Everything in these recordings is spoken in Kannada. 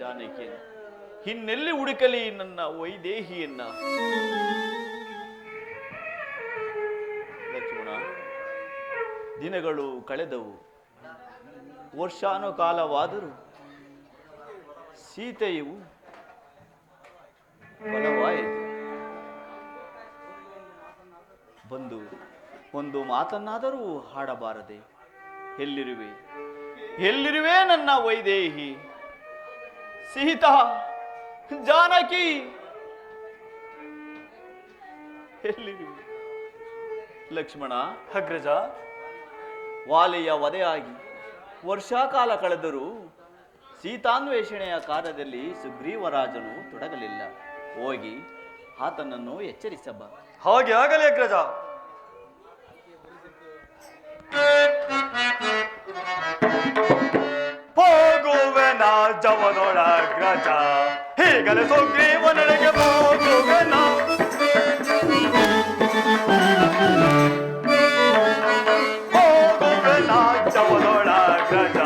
ಜಾನಕಿ, ಇನ್ನೆಲ್ಲಿ ಹುಡುಕಲಿ ನನ್ನ ವೈದೇಹಿಯನ್ನ? ಲಕ್ಷ್ಮಣ, ದಿನಗಳು ಕಳೆದವು, ವರ್ಷಾನುಕಾಲವಾದರೂ ಸೀತೆಯು ಬಲವಾಯಿತು. ಬಂದು ಒಂದು ಮಾತನ್ನಾದರೂ ಹಾಡಬಾರದೆ? ಎಲ್ಲಿರುವೆ ಎಲ್ಲಿರುವೆ ನನ್ನ ವೈದೇಹಿ ಸೀತಾ ಜಾನಕಿ? ಎಲ್ಲಿರುವೆ? ಲಕ್ಷ್ಮಣ, ಅಗ್ರಜ, ವಾಲಿಯ ವಧೆಯಾಗಿ ವರ್ಷಕಾಲ ಕಳೆದರೂ ಸೀತಾನ್ವೇಷಣೆಯ ಕಾರ್ಯದಲ್ಲಿ ಸುಗ್ರೀವರಾಜನು ತೊಡಗಲಿಲ್ಲ. ಹೋಗಿ ಆತನನ್ನು ಎಚ್ಚರಿಸಬ. ಹಾಗೆ ಆಗಲಿ ಅಗ್ರಜ. ಹೋಗುವೆನ ಜವದೊಳಗ್ರಜ, ಹೀಗಲೇ ಸುಗ್ರೀವನೆಡೆಗೆ ಹೋಗುವೆನ. ಹೋಗುವೆನ ಜವದೊಳಗ್ರಜ,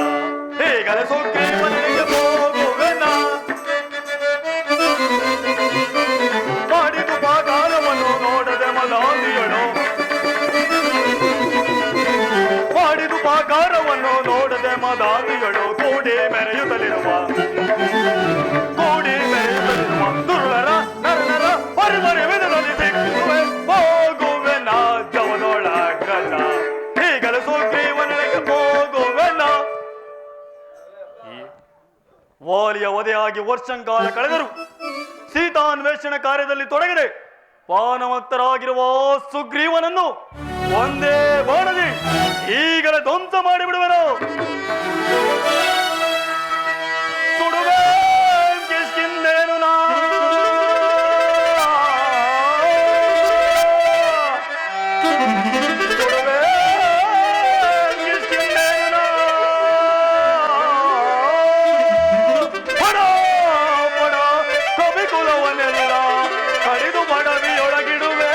ಹೀಗಲೇ ಸುಗ್ರೀವನೆಡೆಗೆ ಹೋಗುವೆನ. ಮಾಡಿದು ಬಾಗಾರವನ್ನು ನೋಡದೆ ಮದಾಂದಿಯಳು, ಮಾಡಿದು ಬಾಗಾರವನ್ನು ನೋಡದೆ ಮದಾಂದಿಯಳು. ಕೂಡಿ ಮೆರೆಯುತ್ತಲಿರುವ ದುರ್ವರ ನರನರ ಪರಿಮರಿ ವಿಧದಲ್ಲಿ ಸಿಕ್ಕುವೆ. ಹೋಗುವೆನ ಜವದೊಳಗ್ರಜ, ಹೀಗಲೇ ಸುಗ್ರೀವನೆಡೆಗೆ ಹೋಗುವೆನ. ವಾಲಿಯ ವಧೆಯಾಗಿ ವರ್ಷಂಕಾಲ ಕಳೆದರು ಸೀತಾನ್ವೇಷಣ ಕಾರ್ಯದಲ್ಲಿ ತೊಡಗಿದೆ ಪಾನಮತ್ತರಾಗಿರುವ ಸುಗ್ರೀವನನ್ನು ಒಂದೇ ಬಾಣದಿ ಈಗಲೇ ಧ್ವಂಸ ಮಾಡಿಬಿಡುವೆನು. ಸುಡುವೆ ಕಿಷ್ಕಿಂಧೇನು ನಾ, ಸುಡುವೆ ಕಿಷ್ಕಿಂಧೇನು ನಾ. ಬಡ ಬಡ ಕವಿಕುಲವನ್ನೆಲ್ಲ ಕಡಿದು ಬಡವಿಯೊಳಗಿಡುವೆ.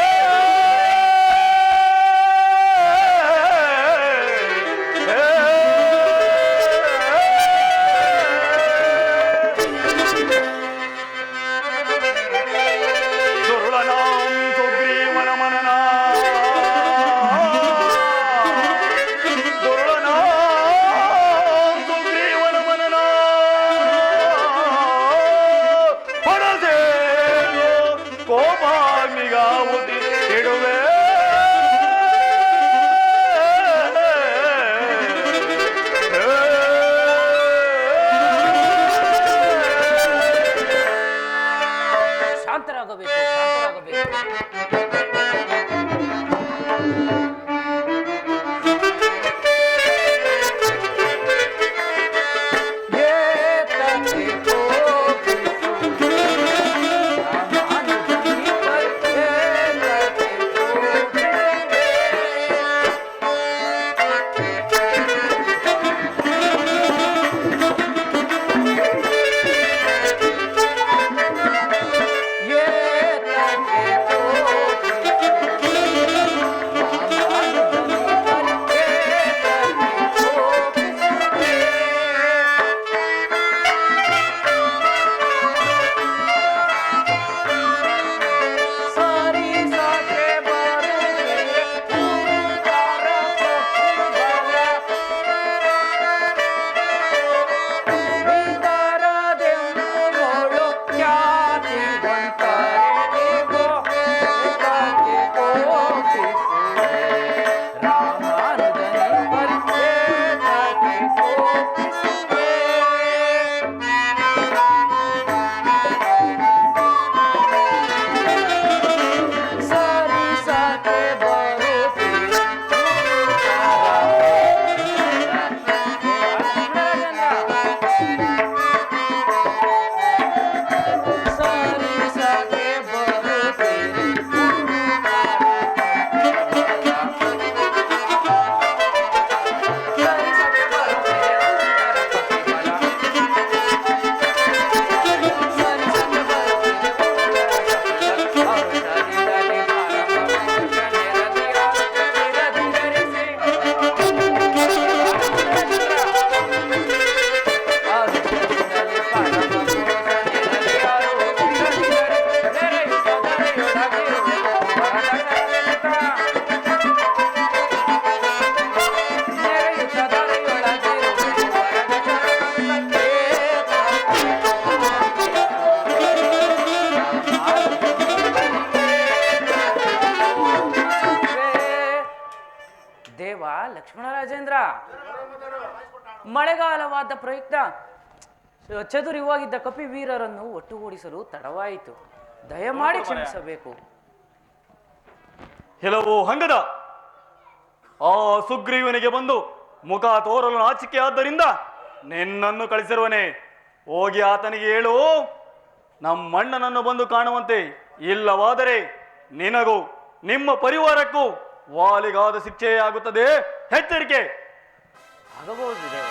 ಮಳೆಗಾಲವಾದ ಪ್ರಯುಕ್ತ ಚದುರಿವಾಗಿದ್ದ ಕಪಿವೀರರನ್ನು ಒಟ್ಟುಗೂಡಿಸಲು ತಡವಾಯಿತು. ದಯಮಾಡಿ ಕ್ಷಮಿಸಬೇಕು. ಕೆಲವು ಹಂಗದ ಆ ಸುಗ್ರೀವನಿಗೆ ಬಂದು ಮುಖ ತೋರಲು ನಾಚಿಕೆ ಆದ್ದರಿಂದ ನಿನ್ನನ್ನು ಕಳಿಸಿರುವನೆ. ಹೋಗಿ ಆತನಿಗೆ ಹೇಳು, ನಮ್ಮಣ್ಣನನ್ನು ಬಂದು ಕಾಣುವಂತೆ, ಇಲ್ಲವಾದರೆ ನಿನಗೂ ನಿಮ್ಮ ಪರಿವಾರಕ್ಕೂ ವಾಲಿಗಾದ ಶಿಕ್ಷೆಯಾಗುತ್ತದೆ. ಎಚ್ಚರಿಕೆ. ಆಗಬಹುದು ದೇವ.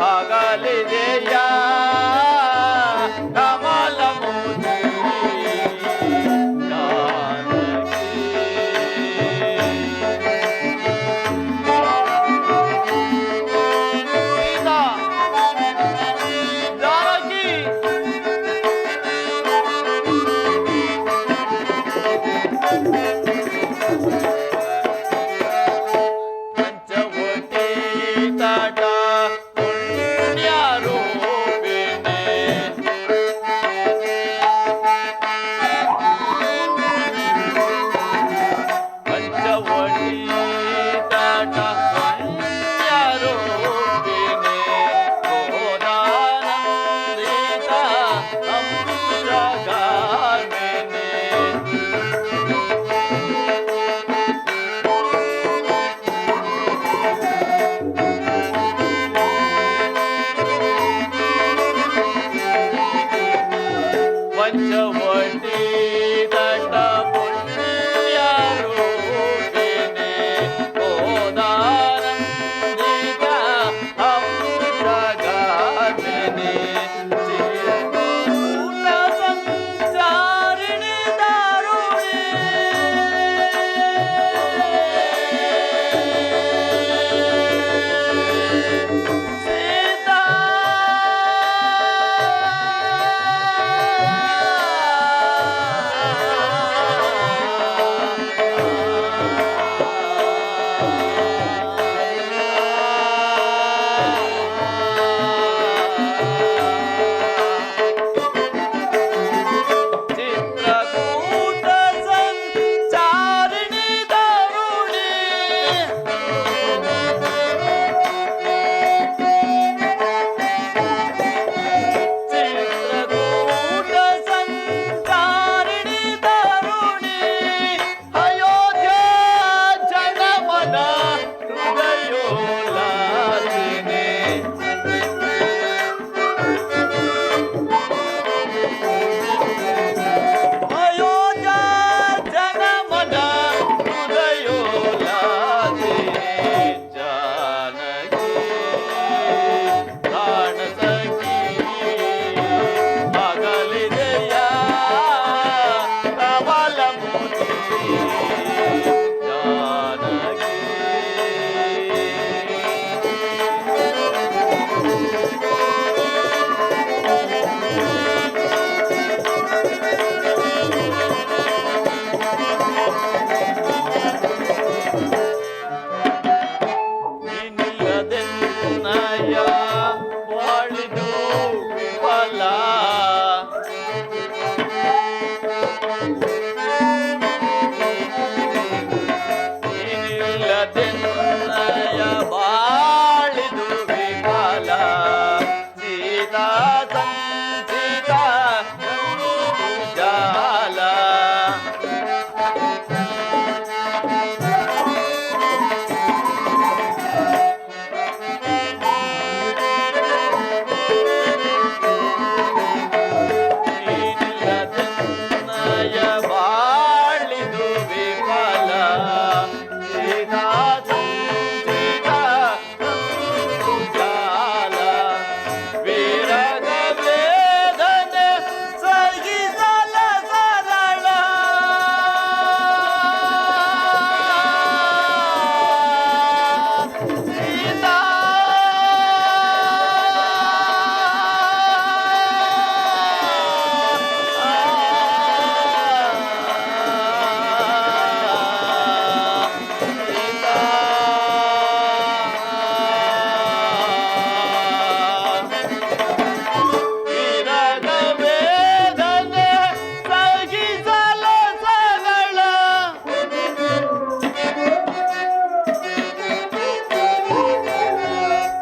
ಹಗಲಿದೆಯಾ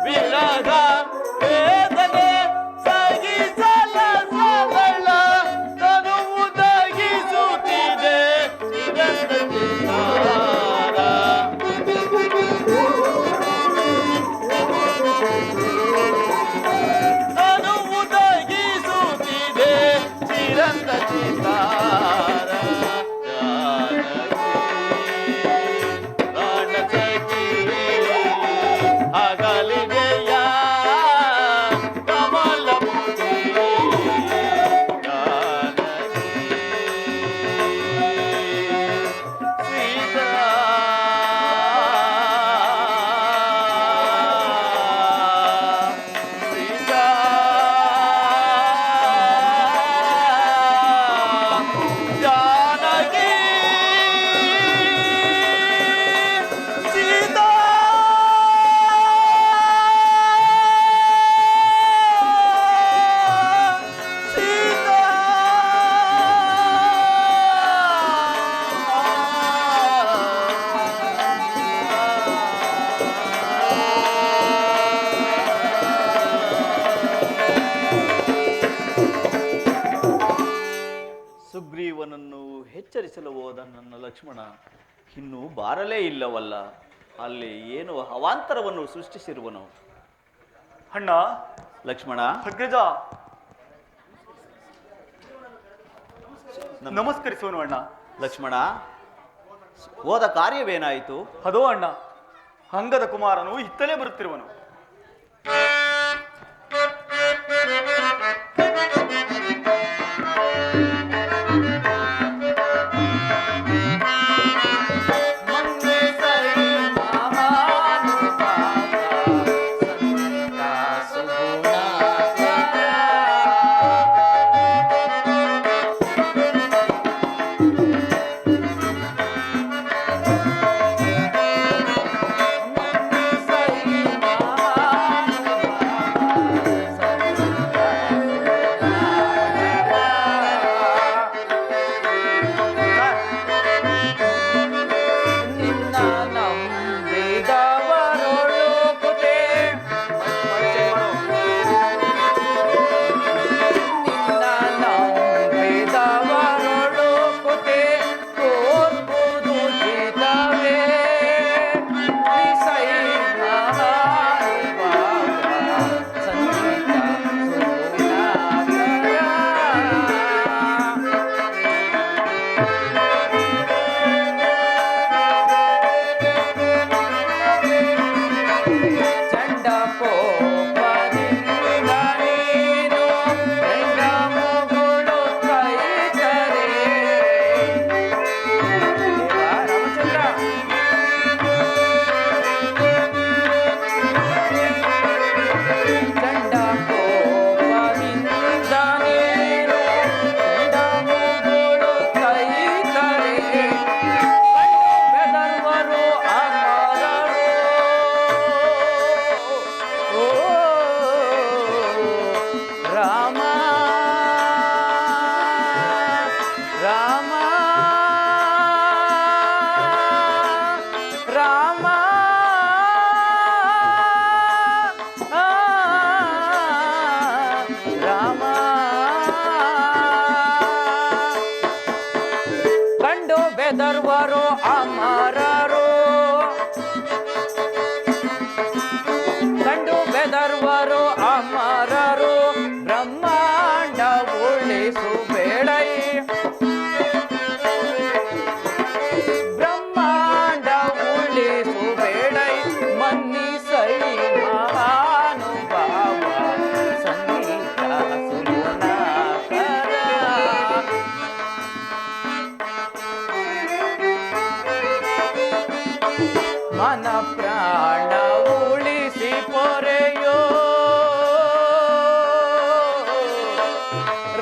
ವಿರಹ ವೇದನೆ ಸಹಿಸಲಾಗಲ್ಲ, ತನುವು ದಹಿಸುತ್ತಿದೆ ಚಿರಂತಚಿತ್ತಾರ. ತನುವು ದಹಿಸುತ್ತಿದೆ ಚಿರಂತಚಿತ್ತಾರ. ಅಗಲಿದೆಯ ಕಮಲಮುಖಿ ಜಾನಕಿ ಸೀತಾ. ಸೀತಾ ಜಾನಕಿ ಸೀತಾ. ಸುಗ್ರೀವನನ್ನು ಎಚ್ಚರಿಸಲು ಹೋದ ನನ್ನ ಲಕ್ಷ್ಮಣ ಇನ್ನೂ ಬಾರಲೇ ಇಲ್ಲವಲ್ಲ. ಅಲ್ಲಿ ಏನು ಅವಾಂತರವನ್ನು ಸೃಷ್ಟಿಸಿರುವನು. ಅಣ್ಣ ಲಕ್ಷ್ಮಣ, ಅಗ್ರಜ, ನಮಸ್ಕರಿಸೋನು ಅಣ್ಣ. ಲಕ್ಷ್ಮಣ, ಹೋದ ಕಾರ್ಯವೇನಾಯಿತು? ಅದೋ ಅಣ್ಣ, ಅಂಗದ ಕುಮಾರನು ಇತ್ತಲೇ ಬರುತ್ತಿರುವನು. ಬೆದರ್ವರೋ ಅಮರರೋ, ಕಂಡು ಬೆದರ್ವರೋ ಅಮರರೋ, ಬ್ರಹ್ಮಾಂಡ ಉಳಿಸುಬೇಡೈ, ಬ್ರಹ್ಮಾಂಡ ಉಳಿಸುಬೇಡೈ, ಮನ್ನಿಸೈ ಮಹಾನುಭಾವ ಸಂಗೀತ ಸುಗುಣಾಕರ. ಮನ ಪ್ರಾಣ ಉಳಿಸಿ ಪೊರೆಯೋ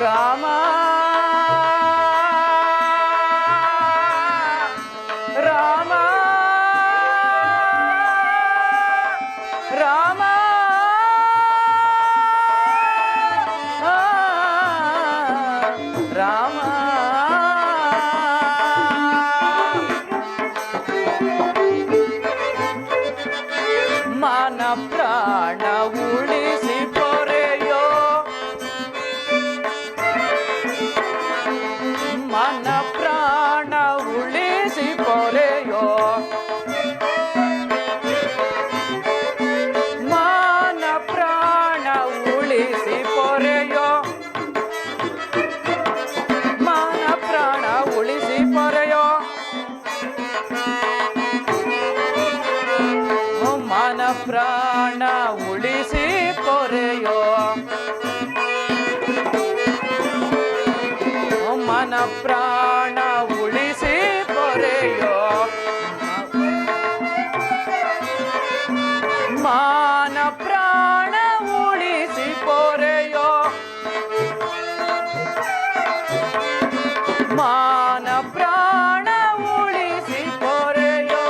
ರಾಮ, ರಾಮ, ರಾಮ, ರಾಮ. ಮಾ ಮಾನ ಪ್ರಾಣ ಉಳಿಸಿ ಪೊರೆಯೋ ಮನ ಪ್ರಾಣ ಉಳಿಸಿ ಪೊರೆಯೋ ಮಾನ ಪ್ರಾಣ ಉಳಿಸಿ ಪೊರೆಯೋ ಮಾನ ಪ್ರಾಣ ಉಳಿಸಿ ಪೊರೆಯೋ ಮಾನ ಪ್ರಾಣ ಉಳಿಸಿ ಪೊರೆಯೋ ಮನ ಪ್ರಾಣ ಉಳಿಸಿ ಪೊರೆಯೋ ಮಾನ ಪ್ರಾಣ ಉಳಿಸಿ ಪೊರೆಯೋ ಮಾನ ಪ್ರಾಣ ಉಳಿಸಿ ಪೊರೆಯೋ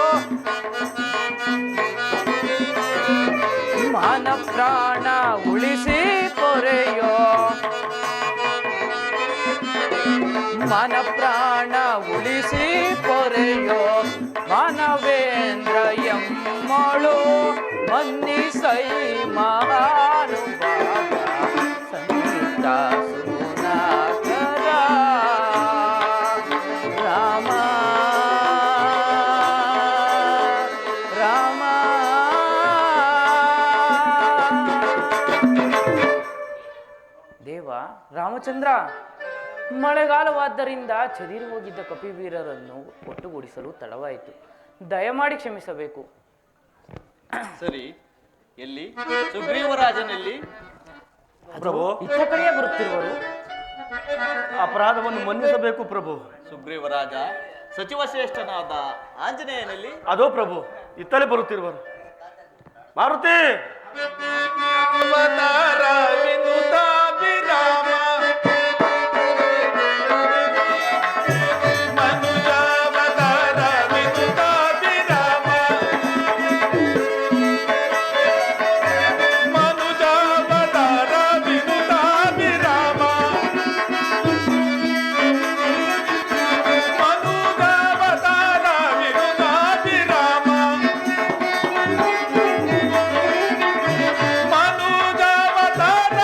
ಮಾನ ಪ್ರಾಣ ಉಳಿಸಿ ಪೊರೆಯೋ ಮನ ಪ್ರಾಣ ಉಳಿಸಿ ಪೊರೆಯೋ ಮಾನವೇಂದ್ರ ಎಮ್ಮಳು ಮನ್ನಿಸೈ ಮಹಾನುಭಾವ ಸಂಗೀತ ಸುನಾಕರ ರಾಮ ರಾಮ ದೇವ ರಾಮಚಂದ್ರ, ಮಳೆಗಾಲವಾದ್ದರಿಂದ ಚದಿರಿ ಹೋಗಿದ್ದ ಕಪಿವೀರರನ್ನು ಒಟ್ಟುಗೂಡಿಸಲು ತಡವಾಯಿತು. ದಯಮಾಡಿ ಕ್ಷಮಿಸಬೇಕು. ಸರಿ, ಎಲ್ಲಿ ಸುಗ್ರೀವರಾಜನಲ್ಲಿ? ಪ್ರಭು, ಇತ್ತ ಕಡೆಯೇ ಬರುತ್ತಿರುವರು. ಅಪರಾಧವನ್ನು ಮನ್ನಿಸಬೇಕು ಪ್ರಭು. ಸುಗ್ರೀವರಾಜ ಸಚಿವ ಶ್ರೇಷ್ಠನಾದ ಆಂಜನೇಯನಲ್ಲಿ? ಅದೋ ಪ್ರಭು, ಇತ್ತಲೇ ಬರುತ್ತಿರುವರು. ಮಾರುತಿ ಅವತಾರ ವಿನುತ ವಿರಾಮ ಮನುಜಾವತಾರ ವಿನುತ ವಿರಾಮ ಮನುಜಾವತಾರ ವಿನುತ ವಿರಾಮ ಮನುಜಾವತಾರ ವಿನುತ ವಿರಾಮ ಮನುಜಾವತಾರ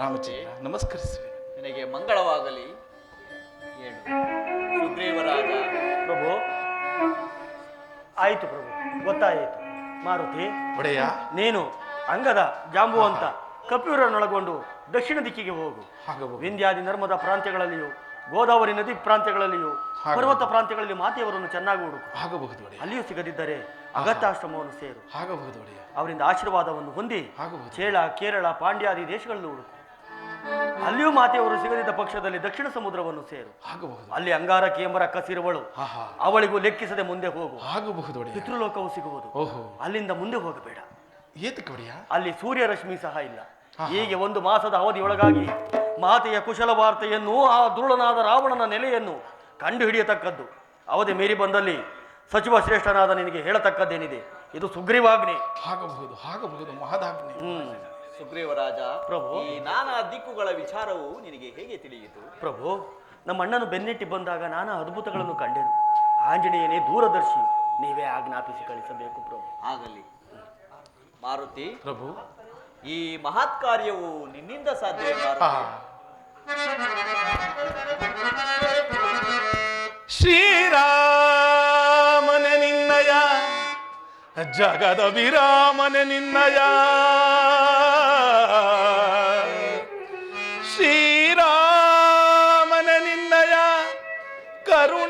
ರಾಮಚಂದ್ರ ನಮಸ್ಕರಿಸುವೆ. ನಿನಗೆ ಮಂಗಳವಾಗಲಿ. ಹೇಳು ಸುಗ್ರೀವರಾಜ. ಪ್ರಭು ಆಯಿತು ಪ್ರಭು, ಗೊತ್ತಾಯಿತು. ಮಾರುತಿ, ಒಡೆಯ, ನೀನು ಅಂಗದ ಜಾಂಬುವಂತ ಕಪಿವರನ್ನೊಳಗೊಂಡು ದಕ್ಷಿಣ ದಿಕ್ಕಿಗೆ ಹೋಗು. ಆಗಬಹುದು. ವಿಂಧ್ಯಾದಿ ನರ್ಮದಾ ಪ್ರಾಂತ್ಯಗಳಲ್ಲಿಯೂ, ಗೋದಾವರಿ ನದಿ ಪ್ರಾಂತ್ಯಗಳಲ್ಲಿಯೂ, ಪರ್ವತ ಪ್ರಾಂತ್ಯಗಳಲ್ಲಿ ಮಾತೆಯವರನ್ನು ಚೆನ್ನಾಗಿ ಹುಡುಕು. ಆಗಬಹುದು ಒಡೆಯ. ಅಲ್ಲಿಯೂ ಸಿಗದಿದ್ದರೆ ಅಗತ್ಯಾಶ್ರಮವನ್ನು ಸೇರು. ಆಗಬಹುದು ಒಡೆಯ. ಅವರಿಂದ ಆಶೀರ್ವಾದವನ್ನು ಹೊಂದಿ ಆಗಬಹುದು. ಚೇಳ, ಕೇರಳ, ಪಾಂಡ್ಯಾದಿ ದೇಶಗಳಲ್ಲಿ ಹುಡುಕು. ಅಲ್ಲಿಯೂ ಮಾತೆಯವರು ಸಿಗದಿದ್ದ ಪಕ್ಷದಲ್ಲಿ ದಕ್ಷಿಣ ಸಮುದ್ರವನ್ನು ಸೇರು. ಆಗಬಹುದು. ಅಲ್ಲಿ ಅಂಗಾರ ಕೇಂಬರ ಕಸಿರುವಳು, ಅವಳಿಗೂ ಲೆಕ್ಕಿಸದೆ ಮುಂದೆ ಹೋಗು. ಆಗಬಹುದು ಒಡೆಯ. ಪಿತೃಲೋಕವು ಸಿಗುವುದು. ಓಹೋ, ಅಲ್ಲಿಂದ ಮುಂದೆ ಹೋಗಬೇಡ. ಏತಕ್ಕೆ ಒಡೆಯ? ಅಲ್ಲಿ ಸೂರ್ಯ ರಶ್ಮಿ ಸಹ ಇಲ್ಲ. ಹೀಗೆ 1 ಮಾಸದ ಅವಧಿಯೊಳಗಾಗಿ ಮಾತೆಯ ಕುಶಲ ವಾರ್ತೆಯನ್ನು, ಆ ದುರುಳನಾದ ರಾವಣನ ನೆಲೆಯನ್ನು ಕಂಡು ಹಿಡಿಯತಕ್ಕದ್ದು. ಅವಧಿ ಮೀರಿ ಬಂದಲ್ಲಿ ಸಚಿವ ಶ್ರೇಷ್ಠನಾದ ನಿನಗೆ ಹೇಳತಕ್ಕದ್ದೇನಿದೆ. ಇದು ಸುಗ್ರೀವಾಜ್ಞೆ. ಆಗಬಹುದು, ಆಗಬಹುದು, ಮಹದಾಜ್ಞೆ. ಸುಗ್ರೀವರಾಜ, ಪ್ರಭು. ಈ ನಾನಾ ದಿಕ್ಕುಗಳ ವಿಚಾರವು ನಿನಗೆ ಹೇಗೆ ತಿಳಿಯಿತು? ಪ್ರಭು, ನಮ್ಮ ಅಣ್ಣನು ಬೆನ್ನೆಟ್ಟಿ ಬಂದಾಗ ನಾನಾ ಅದ್ಭುತಗಳನ್ನು ಕಂಡೆನು. ಆಂಜನೇಯನೇ ದೂರದರ್ಶಿ, ನೀವೇ ಆಜ್ಞಾಪಿಸಿ ಕಳಿಸಬೇಕು ಪ್ರಭು. ಆಗಲಿ. ಮಾರುತಿ, ಪ್ರಭು, ಈ ಮಹತ್ ಕಾರ್ಯವು ನಿನ್ನಿಂದ ಸಾಧ್ಯವೇ ಮಾರುತಿ? ಶ್ರೀರಾಮನೆ ನಿನ್ನಯ, ಜಗದ ವಿರಾಮನೆ ನಿನ್ನಯ, ಶ್ರೀರಾಮನೆ ನಿನ್ನಯ ಕರುಣಾರಸ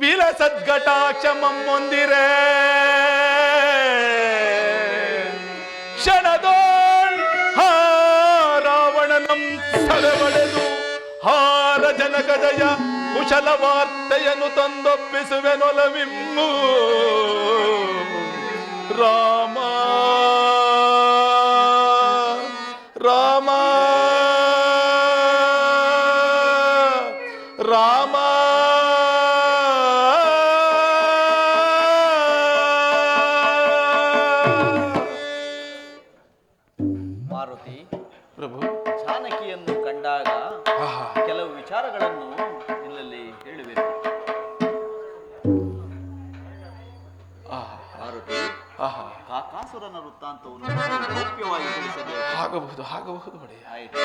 ವಿಲಸದ್ಘಟಾಕ್ಷಮಂದಿರೆ ಕ್ಷಣದೋಳ್ ರಾವಣನಂ ಸರಬಡೆದು ಹಾರ ಜನಕದಯ ಕುಶಲ ವಾರ್ತೆಯನ್ನು ತಂದೊಪ್ಪಿಸುವೆನೊಲವಿಮ್ಮು ರಾಮ ರಾಮ ರಾಮ. ಮಾರುತಿ, ಪ್ರಭು, ಜಾನಕಿಯನ್ನು ಕಂಡಾಗ ಕೆಲವು ವಿಚಾರಗಳನ್ನು ನಿನ್ನಲ್ಲಿ ಹೇಳುವೆನು. ಮಾರುತಿ, ಕಾಕಾಸುರನ ವೃತ್ತಾಂತವನ್ನು ಗೌಪ್ಯವಾಗಿ ತಿಳಿಸಬೇಕು. ಆಗಬಹುದು, ಆಗಬಹುದು ಒಡೆಯ. ಆಯಿತು.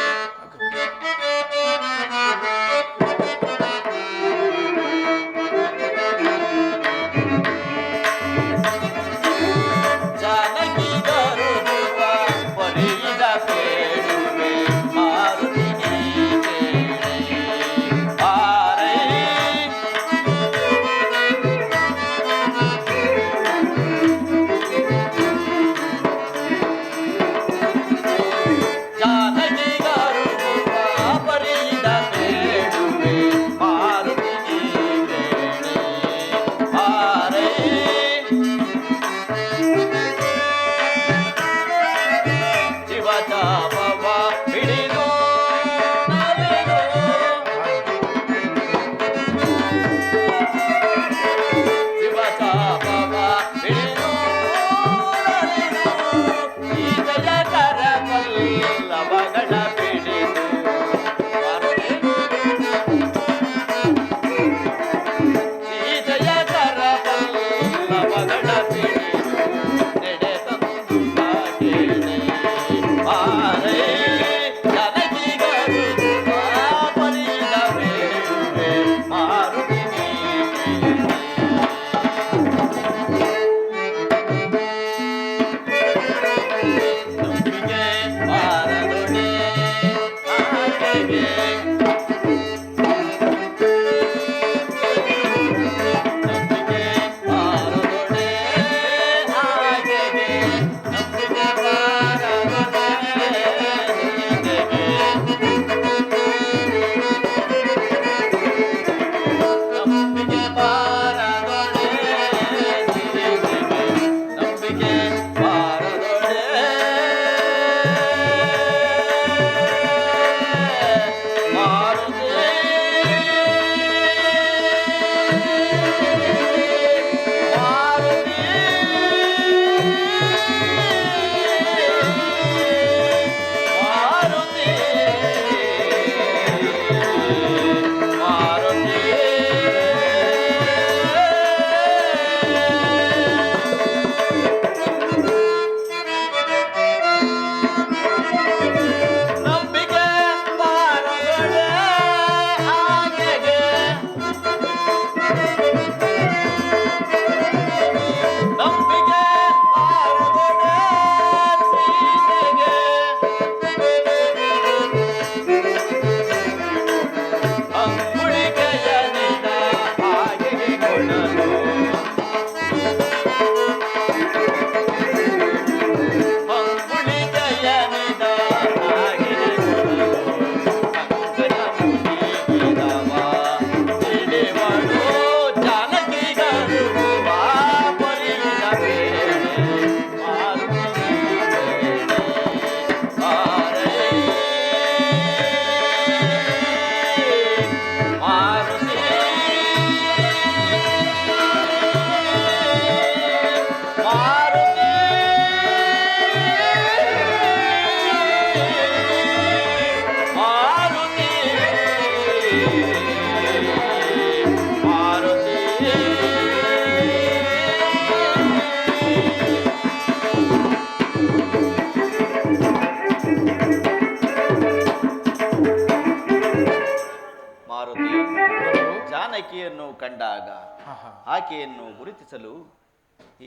ಆಕೆಯನ್ನು ಗುರುತಿಸಲು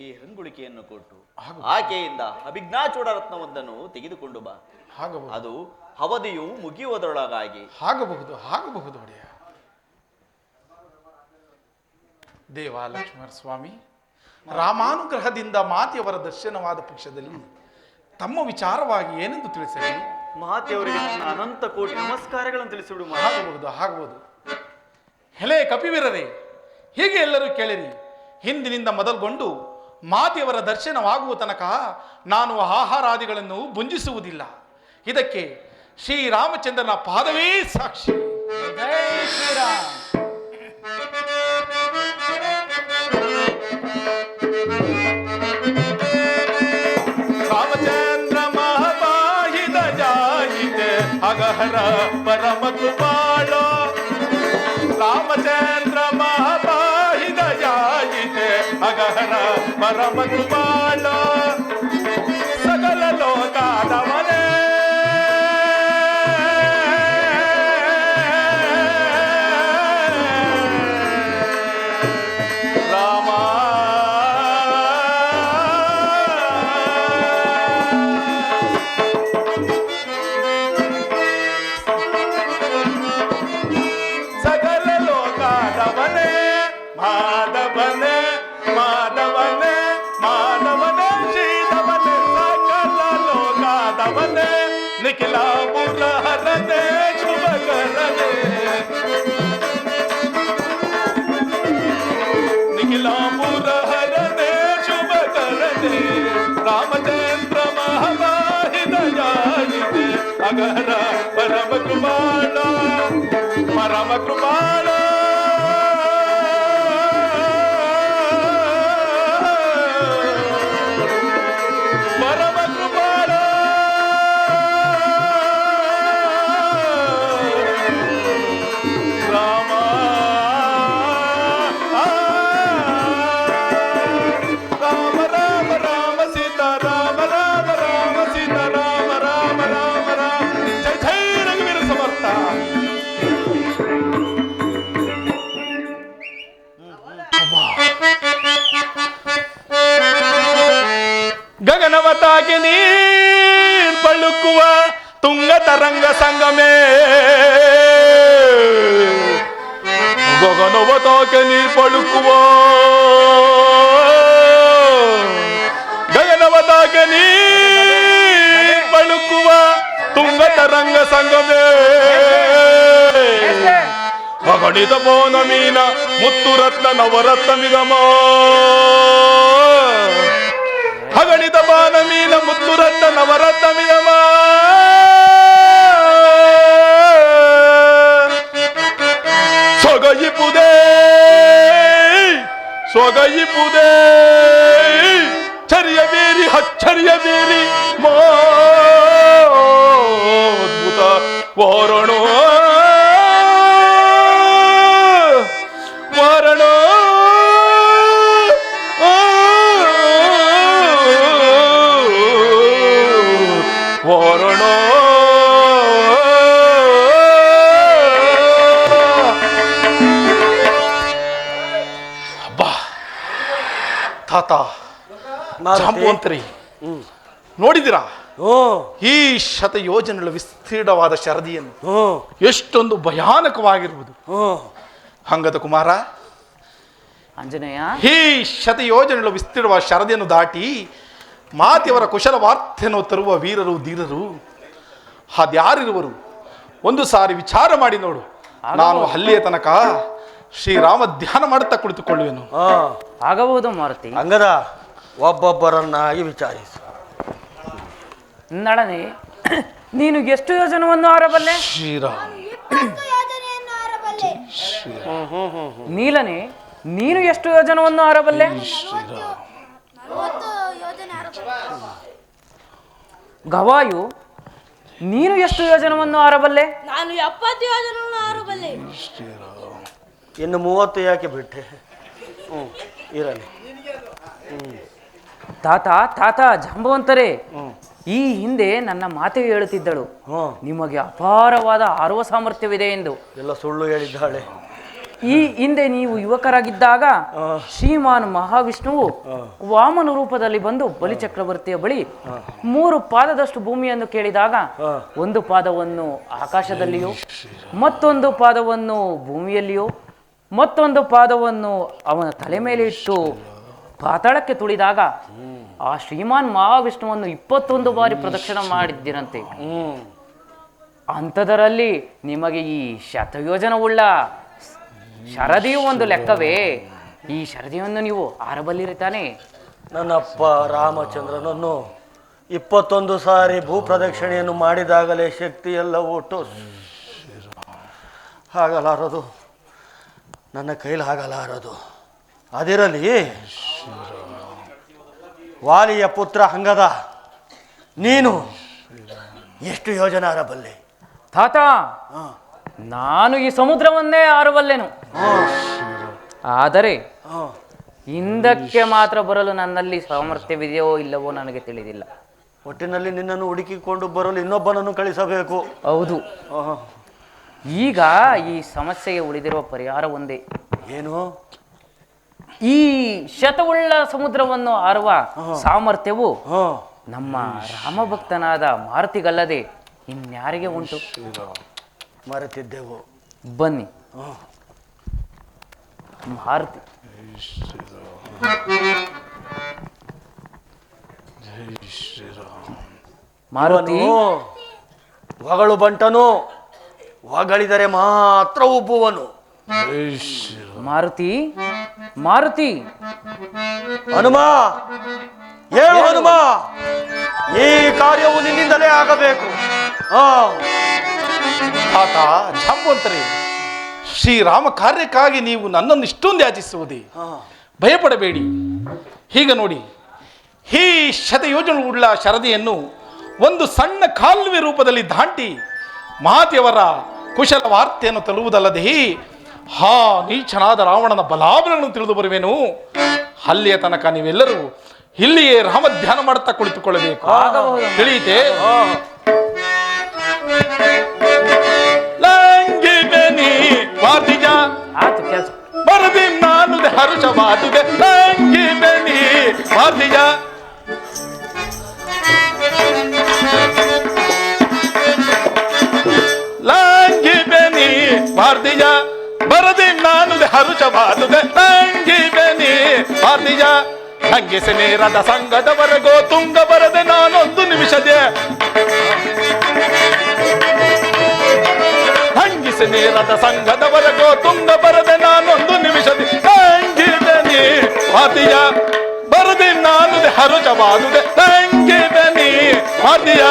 ಈ ಹಂಗುಳಿಕೆಯನ್ನು ಕೊಟ್ಟು ಆಕೆಯಿಂದ ಅಭಿಜ್ಞಾಚೂಡ ರತ್ನವೊಂದನ್ನು ತೆಗೆದುಕೊಂಡು ಬಾ. ಅದು ಅವಧಿಯು ಮುಗಿಯುವುದರೊಳಗಾಗಿ. ಆಗಬಹುದು ಒಡೆಯ. ದೇವ ಲಕ್ಷ್ಮಣ ಸ್ವಾಮಿ, ರಾಮಾನುಗ್ರಹದಿಂದ ಮಾತೆಯವರ ದರ್ಶನವಾದ ಪಕ್ಷದಲ್ಲಿ ತಮ್ಮ ವಿಚಾರವಾಗಿ ಏನೆಂದು ತಿಳಿಸಲಿ? ಮಹಾತೆಯವರಿಗೆ ನನ್ನ ಅನಂತ ಕೋಟಿ ನಮಸ್ಕಾರಗಳನ್ನು ತಿಳಿಸಿಬಿಡು. ಆಗಬಹುದು. ಹೆಲೆ ಕಪಿವೀರರೇ, ಹೀಗೆ ಎಲ್ಲರೂ ಕೇಳಿರಿ. ಹಿಂದಿನಿಂದ ಮೊದಲುಗೊಂಡು ಮಾತೆಯವರ ದರ್ಶನವಾಗುವ ತನಕ ನಾನು ಆಹಾರಾದಿಗಳನ್ನು ಭುಂಜಿಸುವುದಿಲ್ಲ. ಇದಕ್ಕೆ ಶ್ರೀರಾಮಚಂದ್ರನ ಪಾದವೇ ಸಾಕ್ಷಿ. ರಾಮಚಂದ್ರ ಮಹಾಪಾಹಿದ ಜಾಯಿದೆ ಅಗಹರ ಪರಮ ಕೃಪಾಳೋ. ರಾಮಚಂದ್ರ ಮಹಾಪಾಹಿದ ಜಾಯಿದೆ ಅಗಹರ ಪರಮ ಕೃಪಾಳೋ. ಸಕಲ ಲೋಕಾದವನೇ ರಾಮ. ಸಕಲ ಲೋಕಾದವನೇ ಮಾಧವನೇ ಮಾಧವನೇ ಮಾಧವನೇ ಶ್ರೀಧವನೇ. ಸಕಲ ಲೋಕಾದವನೇ ನಿಖಿಲ ಮುರಹರನೇ ಶುಭಕರನೇ. ನಿಖಿಲ ಮುರಹರನೇ ಶುಭಕರನೇ. ರಾಮಚಂದ್ರ ಮಹಾಮಾಹಿದಯಾಯಿದೆ ಅಗರ ಪರಮ ಕೃಪಾಳ ಪರಮ ಕೃಪಾಳ. ಪರಮ ಕೃಪಾಳ ರಾಮ. ರಾಮ ರಾಮ ರಾಮ ಸೀತಾ ರಾಮ ರಾಮ ರಾಮ ಸೀತಾ ರಾಮ ರಾಮ ರಾಮ ರಾಮ. ಜೈ ಜೈ ರಘುವೀರ ಸಮರ್ಥ. ಗಗನವತಾಗಿ ನೀರ್ ಬಳುಕುವ ತುಂಗ ತರಂಗ ಸಂಗಮೇ. ಗಗನವತಾಗಿ ನೀರ್ ಬಳುಕುವ ಗಗನವತಾಗಿ ನೀರ್ ಬಳುಕುವ ತುಂಗ ತರಂಗ ಸಂಗಮೇ. ಅಗಣಿತ ಮೋನ ಮೀನ ಮುತ್ತು ರತ್ನ ನವರತ್ನ ಮಿಗಮ. ಅಗಣಿತ ಬಾನ ಮೀನ ಮುತ್ತು ರತ್ನ ನವರತ್ನ ಮಿಗಮ. ಸೊಗಯಿಪುದೇ ಸೊಗಯಿಪುದೇ ಚರಿಯ ಬೀರಿ ಹಚ್ಚರಿಯ ಬೀರಿ ಮೋದ್ಭುತ ವಾರಣೋ ವಾರಣೋ. ವಾರಣೋ ತಾತ ಜಾಂಬುವಂತರಿ ನೋಡಿದಿರಾ ಈ ಶತಯೋಜನೆಗಳ ವಿಸ್ತೀರ್ಣವಾದ ಶರದಿಯನ್ನು? ಎಷ್ಟೊಂದು ಭಯಾನಕವಾಗಿರುವುದು. ಹಂಗದ ಕುಮಾರ ಆಂಜನೇಯ, ಈ ಶತಯೋಜನೆಗಳ ವಿಸ್ತೀರ್ಣವಾದ ಶರದಿಯನ್ನು ದಾಟಿ ಮಾತೆಯವರ ಕುಶಲ ವಾರ್ತೆಯನ್ನು ತರುವ ವೀರರು ಧೀರರು ಅದ್ಯಾರಿರುವರು? ಒಂದು ಸಾರಿ ವಿಚಾರ ಮಾಡಿ ನೋಡು. ನಾನು ಅಲ್ಲಿಯ ತನಕ ಶ್ರೀರಾಮ ಧ್ಯಾನ ಮಾಡುತ್ತಾ ಕುಳಿತುಕೊಳ್ಳುವೆನು. ಆಗಬಹುದು ಮಾರುತಿ. ಅಂಗದ ಒಬ್ಬೊಬ್ಬರನ್ನಾಗಿ ವಿಚಾರಿಸು. ನಳನೆ, ನೀನು ಎಷ್ಟು ಯೋಜನವನ್ನು ಆರಬಲ್ಲೆ? ಶ್ರೀರಾಮ. ನೀಲನೆ, ನೀನು ಎಷ್ಟು ಯೋಜನವನ್ನು ಆರಬಲ್ಲೆ? ಗವಾಯು, ನೀನು ಎಷ್ಟು ಯೋಜನವನ್ನು ಆರಬಲ್ಲೆ? ನಾನು 70 ಯೋಜನವನ್ನು ಆರಬಲ್ಲೆ. ಇನ್ನು 30 ಯಾಕೆ ಬಿಟ್ಟೆ? ಇರಲಿ. ತಾತ ತಾತ ಜಾಂಬವಂತರೇ, ಈ ಹಿಂದೆ ನನ್ನ ಮಾತೆಯು ಹೇಳುತ್ತಿದ್ದಳು ನಿಮಗೆ ಅಪಾರವಾದ ಆರುವ ಸಾಮರ್ಥ್ಯವಿದೆ ಎಂದು. ಎಲ್ಲ ಸುಳ್ಳು ಹೇಳಿದ್ದಾಳೆ. ಈ ಹಿಂದೆ ನೀವು ಯುವಕರಾಗಿದ್ದಾಗ ಶ್ರೀಮಾನ್ ಮಹಾವಿಷ್ಣುವು ವಾಮನ ರೂಪದಲ್ಲಿ ಬಂದು ಬಲಿ ಚಕ್ರವರ್ತಿಯ ಬಳಿ 3 ಪಾದದಷ್ಟು ಭೂಮಿಯನ್ನು ಕೇಳಿದಾಗ ಒಂದು ಪಾದವನ್ನು ಆಕಾಶದಲ್ಲಿಯೋ, ಮತ್ತೊಂದು ಪಾದವನ್ನು ಭೂಮಿಯಲ್ಲಿಯೋ, ಮತ್ತೊಂದು ಪಾದವನ್ನು ಅವನ ತಲೆ ಮೇಲೆ ಇಟ್ಟು ಪಾತಾಳಕ್ಕೆ ತುಳಿದಾಗ ಆ ಶ್ರೀಮಾನ್ ಮಹಾವಿಷ್ಣುವನ್ನು 21 ಬಾರಿ ಪ್ರದಕ್ಷಿಣೆ ಮಾಡಿದ್ದಿರಂತೆ. ಅಂಥದರಲ್ಲಿ ನಿಮಗೆ ಈ ಶತಯೋಜನವುಳ್ಳ ಶರದಿಯು ಒಂದು ಲೆಕ್ಕವೇ? ಈ ಶರದಿಯನ್ನು ನೀವು ಆರಬಲ್ಲಿರಿ ತಾನೆ? ನನ್ನಪ್ಪ ರಾಮಚಂದ್ರನನ್ನು 21 ಸಾರಿ ಭೂ ಪ್ರದಕ್ಷಿಣೆಯನ್ನು ಮಾಡಿದಾಗಲೇ ಶಕ್ತಿಯೆಲ್ಲ ಒಟ್ಟು ಆಗಲಾರದು, ನನ್ನ ಕೈಲಾಗಲಾರದು. ಅದಿರಲಿ, ವಾಲಿಯ ಪುತ್ರ ಅಂಗದ ನೀನು ಎಷ್ಟು ಯೋಜನೆ ಆರಬಲ್ಲೆ? ತಾತ, ನಾನು ಈ ಸಮುದ್ರವನ್ನೇ ಆರಬಲ್ಲೆನು. ಆದರೆ ಹಿಂದಕ್ಕೆ ಮಾತ್ರ ಬರಲು ನನ್ನಲ್ಲಿ ಸಾಮರ್ಥ್ಯವಿದೆಯೋ ಇಲ್ಲವೋ ನನಗೆ ತಿಳಿದಿಲ್ಲ. ಒಟ್ಟಿನಲ್ಲಿ ನಿನ್ನನ್ನು ಹುಡುಕಿಕೊಂಡು ಬರಲು ಇನ್ನೊಬ್ಬನನ್ನು ಕಳಿಸಬೇಕು. ಹೌದು. ಈಗ ಈ ಸಮಸ್ಯೆಗೆ ಉಳಿದಿರುವ ಪರಿಹಾರ ಒಂದೇ. ಏನು? ಈ ಶತವುಳ್ಳ ಸಮುದ್ರವನ್ನು ಆರುವ ಸಾಮರ್ಥ್ಯವು ನಮ್ಮ ರಾಮಭಕ್ತನಾದ ಮಾರುತಿಗಲ್ಲದೆ ಇನ್ಯಾರಿಗೆ ಉಂಟು? ಮರೆತಿದ್ದೆವು. ಬನ್ನಿ. ಮಾರುತಿ ಮಾರುತಿ ಹೊಗಳು ಬಂಟನು, ಹೊಗಳಿದರೆ ಮಾತ್ರ ಉಬ್ಬುವನು. ಮಾರುತಿ ಮಾರುತಿ ಹನುಮ, ಹೇಳು ಹನುಮ, ಈ ಕಾರ್ಯವು ನಿನ್ನಿಂದಲೇ ಆಗಬೇಕು. ತಾತ ಜಾಂಬವಂತರೇ, ಶ್ರೀರಾಮ ಕಾರ್ಯಕ್ಕಾಗಿ ನೀವು ನನ್ನನ್ನು ಇಷ್ಟೊಂದು ಯಾಚಿಸುವುದೇ? ಭಯಪಡಬೇಡಿ. ಹೀಗೆ ನೋಡಿ, ಈ ಶತಯೋಜನವುಳ್ಳ ಶರದಿಯನ್ನು ಒಂದು ಸಣ್ಣ ಕಾಲುವೆ ರೂಪದಲ್ಲಿ ದಾಟಿ ಮಾತೆಯವರ ಕುಶಲ ವಾರ್ತೆಯನ್ನು ತಲುವುದಲ್ಲದೆ ನೀಚನಾದ ರಾವಣನ ಬಲಾಬಲಗಳನ್ನು ತಿಳಿದು ಬರುವೆನು. ಅಲ್ಲಿಯ ತನಕ ನೀವೆಲ್ಲರೂ ಇಲ್ಲಿಯೇ ರಾಮ ಧ್ಯಾನ ಮಾಡುತ್ತಾ ಕುಳಿತುಕೊಳ್ಳಬೇಕು. ತಿಳಿಯಿತೆ? ಆತು ಕೆಲಸ. ಬರದಿ ನಾನು ಹರುಷವಾದುದೆ ಲಂಗಿ ಬೆನಿ ವಾದಿಯ. ಲಂಗಿ ಬೆನಿ ವಾರ್ದಿಯ ಬರದಿ ನಾನು ಹರುಷವಾದುದೆ ಲಂಗಿ ಬೆನಿ ವಾರ್ದಿಯ. ಹಂಗಿಸಿ ನೇರದ ಸಂಘದವರೆಗೋ ತುಂಗ ಬರದೆ ನಾನೊಂದು ನಿಮಿಷದೆ. ಹಂಗಿಸಿ ನೇರದ ಸಂಘದವರೆಗೋ ತುಂಗ ಬರದೆ ನಾನೊಂದು ನಿಮಿಷದೆ. ಹಂಗಿದನಿ ವಾದಿಯ ಬರದೆ ನಾನು ಹರುಷವಾದುದೆ ಹಂಗಿದನಿ ವಾದಿಯ.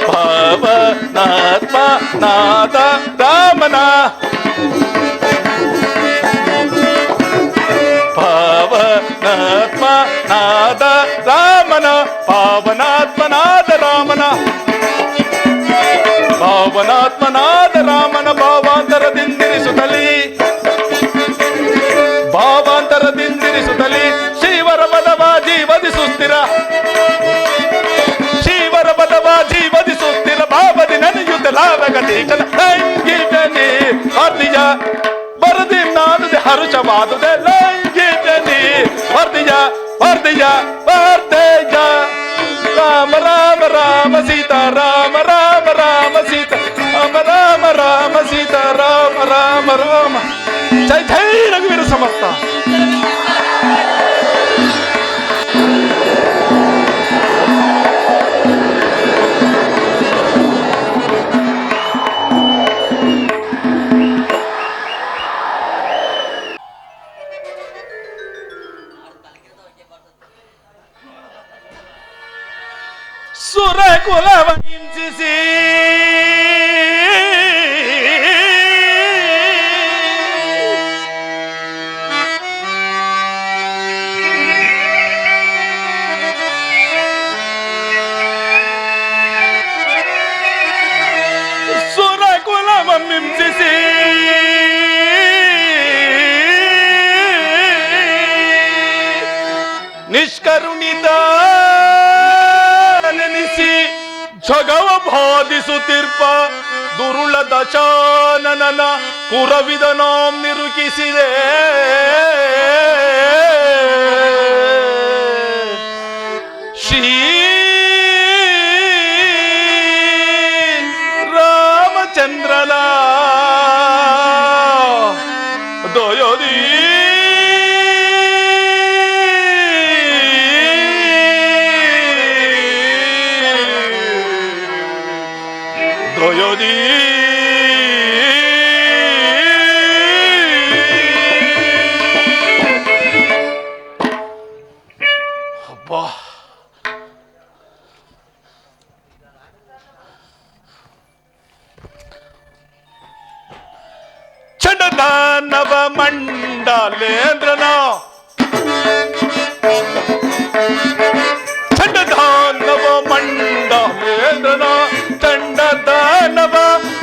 ಭಾವನಾತ್ಮ ನಾದ ರಾಮನ ಪಾವನಾತ್ಮ ನಾದ ರಾಮನ ಪಾವನಾತ್ಮನಾದ ರಾಮನ ಪಾವನಾತ್ಮನಾದ ರಾಮನ ಭಾವಾಂತರದಿಂದಿರಿಸುತ್ತಲಿ ಭಾವಾಂತರದಿಂದಿರಿಸುತ್ತಲಿ ಶ್ರೀವರ ಪದವ ಜೀವದಿ ಸುಸ್ಥಿರ ಶ್ರೀವರ ಪದವ ಜೀವದಿ ಸುಸ್ಥಿರ ಭಾವದಿ ನನಯುತ ಲಾಭಗತಿ ಲಂಗಿದನಿ ವಾರ್ದಿಯ ಬರದಿ ನಾನು ಹರುಷವಾದುದೆ ಲಂಗಿದನಿ ವಾರ್ದಿಯ ವಾರ್ದಿಯ ವಾರ್ದಿಯ. ರಾಮ ರಾಮ ರಾಮ ಸೀತಾ ರಾಮ ರಾಮ ರಾಮ ಸೀತಾ ರಾಮ ರಾಮ ರಾಮ ಸೀತಾ ರಾಮ ರಾಮ ರಾಮ. ಜೈ ಜೈ ರಘುವೀರ ಸಮರ್ಥ. ಸುರಕುಲವ ಹಿಂಸಿಸಿ ಸುರಕುಲವ ಹಿಂಸಿಸಿ ನಿಷ್ಕರುಣಿತ ಜಗವ ಬಾಧಿಸುತ್ತಿರ್ಪ ದುರುಳ ದಶಾನನ ಪುರವಿದ ನಾಂ ನಿರುಕಿಸಿದೆ. ಶ್ರೀ ರಾಮಚಂದ್ರನ ದೊಯೋದಿ ದೊಯೋದಿ ಅಬ್ಬಾ ಚಂಡದಾನವ ಮಂಡಲೇಂದ್ರನ ಚಂಡದಾನವ ಮಂಡಲೇಂದ್ರನ ಚಂಡದಾನವ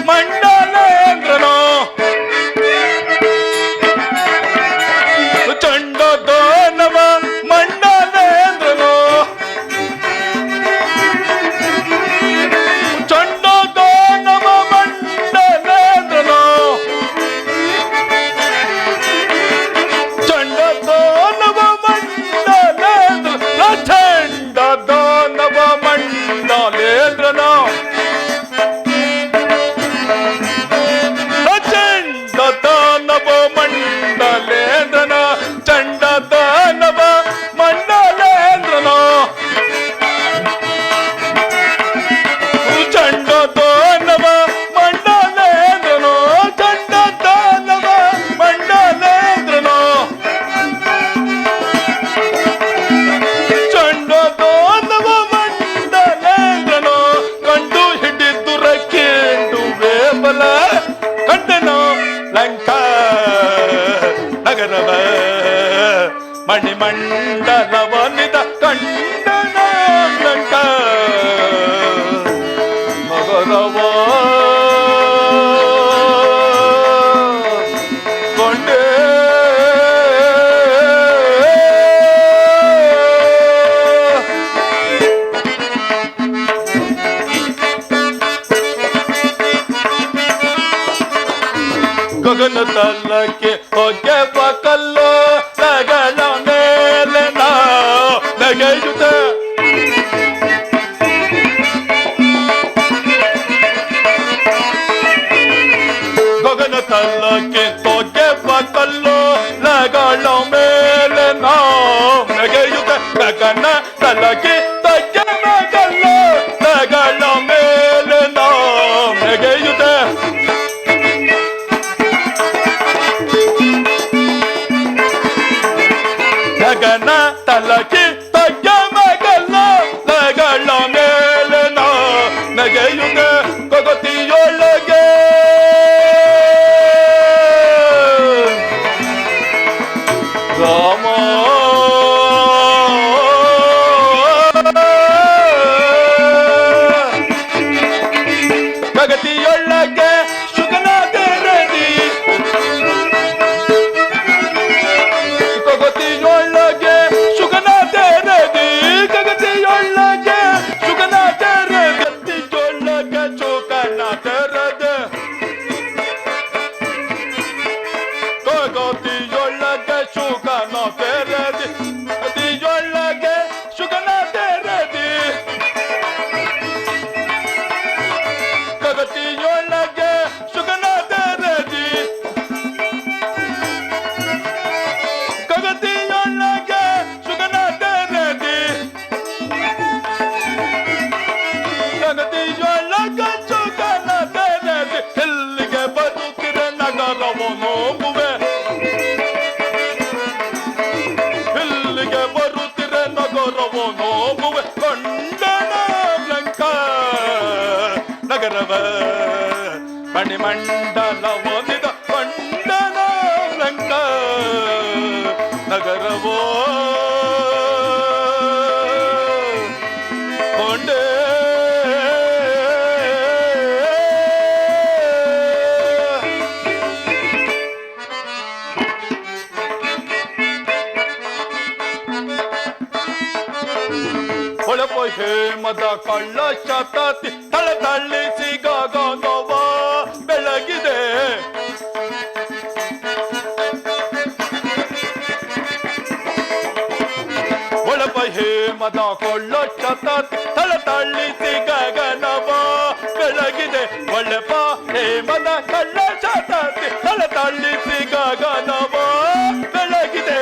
ಮಂಡಲೇಂದ್ರನ ಚಂಡದಾನವ ಮಂಡಲೇಂದ್ರನ ಚಂಡದಾನವ ಮಂಡಲೇಂದ್ರನ ಚಂಡದಾನವ ಮಂಡಲೇಂದ್ರ ಚಂಡದಾನವ ಮಂಡಲೇಂದ್ರನ ಚಂಡದಾನವ ಮಂಡಲೇಂದ್ರನ ಚಂಡದಾನವ ಮಂಡಲೇಂದ್ರನ ಚಂಡದಾನವ ಮಂಡಲೇಂದ್ರನ ಚಂಡದಾನವ ಮಂಡಲೇಂದ್ರನ ಚಂಡದಾನವ ಮಂಡಲೇಂದ್ರನ ಕಂಡು ಹಿಡಿದು ರಕ್ಕೇಂಡು ವೇಬಲ ಕಂಡನ ಲಂಕಾ ನಗರವ ಮಣಿಮಂಡಲವನಿದ ಕಂಡನ ಲಂಕಾ ನಗರವ ಕೊಂಡೇ ಗಗನ ತಲ್ಲಕ್ಕೆ ಹೊಗೆವ ಕಲ್ಲು ನಗಳ ಮೇಲೆ ನಗೆಯುತ್ತ ಗಗನ ತಲ್ಲಕ್ಕೆ ಹೊಗೆವ ಕಲ್ಲು ನಗಳ ಮೇಲೆ ನಗೆಯುತ್ತ ಗಗನ ತಲ್ಲಕ್ಕೆ ತಗ್ಗೆವ ಕಲ್ಲು ನಗಳ ಮೇಲೆ ನಗೆಯುತ್ತ ಗಗನ ತಲಕಿ ತಗ್ಗ ಮಗಲ್ಲ ನಗಳ ಮೇಲೆ ನಗೆಯುಗ ಕೊಗತಿಯೊಳಗೆ ರಾಮ ಗಗತಿಯೊಳಗೆ ಶುಗನಾದ ರದಿ ಕೊಗತಿಯೊಳಗೆ ಶುಗನಾದ ರದಿ ಗಗತಿಯೊಳಗೆ ಶುಗನಾದ ರದಿಯೊಳಗೆ ಚುಕನಾದ ರದ ಕೊಗತಿಯೊಳಗೆ ಶುಗನಾದ ರದಿ ಗಗತಿಯೊಳಗೆ ಶುಗನಾದ ರದಿ ಗಗತಿಯೊಳಗೆ ಶುಗನಾದ ರದಿ ಗಗತಿಯೊಳಗೆ ಶುಗನಾದ ರದಿ ಗಗತಿಯೊಳಗೆ ಶುಗನಾದ ರದಿ ಇಲ್ಲಿಗೆ ಬರುತ್ತಿರ ನಗರವು ನೋವುವೆ ಇಲ್ಲಿಗೆ ಬರುತ್ತಿರ ನಗರವು ನೋವುವೆ ಕೊಂಡನ ಲಂಕ ನಗರವ ಮಣಿಮಂಡಲವ ನಿದ ಕೊಂಡನ ಲಂಕ ನಗರವೋ ಕೊಂಡೇ ಹೊಳಪೊಯ್ಯ ಹೇಮದ ಕಳ್ಳ ಶತತಿ ತಳತಳ್ಳಿಸಿ ಗಗನವ ಬೆಳಗಿದೆ. ಒಳಪ ಹೇಮದ ಕೊಳ್ಳ ಶತತಿ ತಳತಳ್ಳಿಸಿ ಗಗನವ ಬೆಳಗಿದೆ. ಒಳಪ ಹೇಮದ ಕಳ್ಳ ಶತತಿ ತಳತಳ್ಳಿಸಿ ಗಗನವ ಬೆಳಗಿದೆ.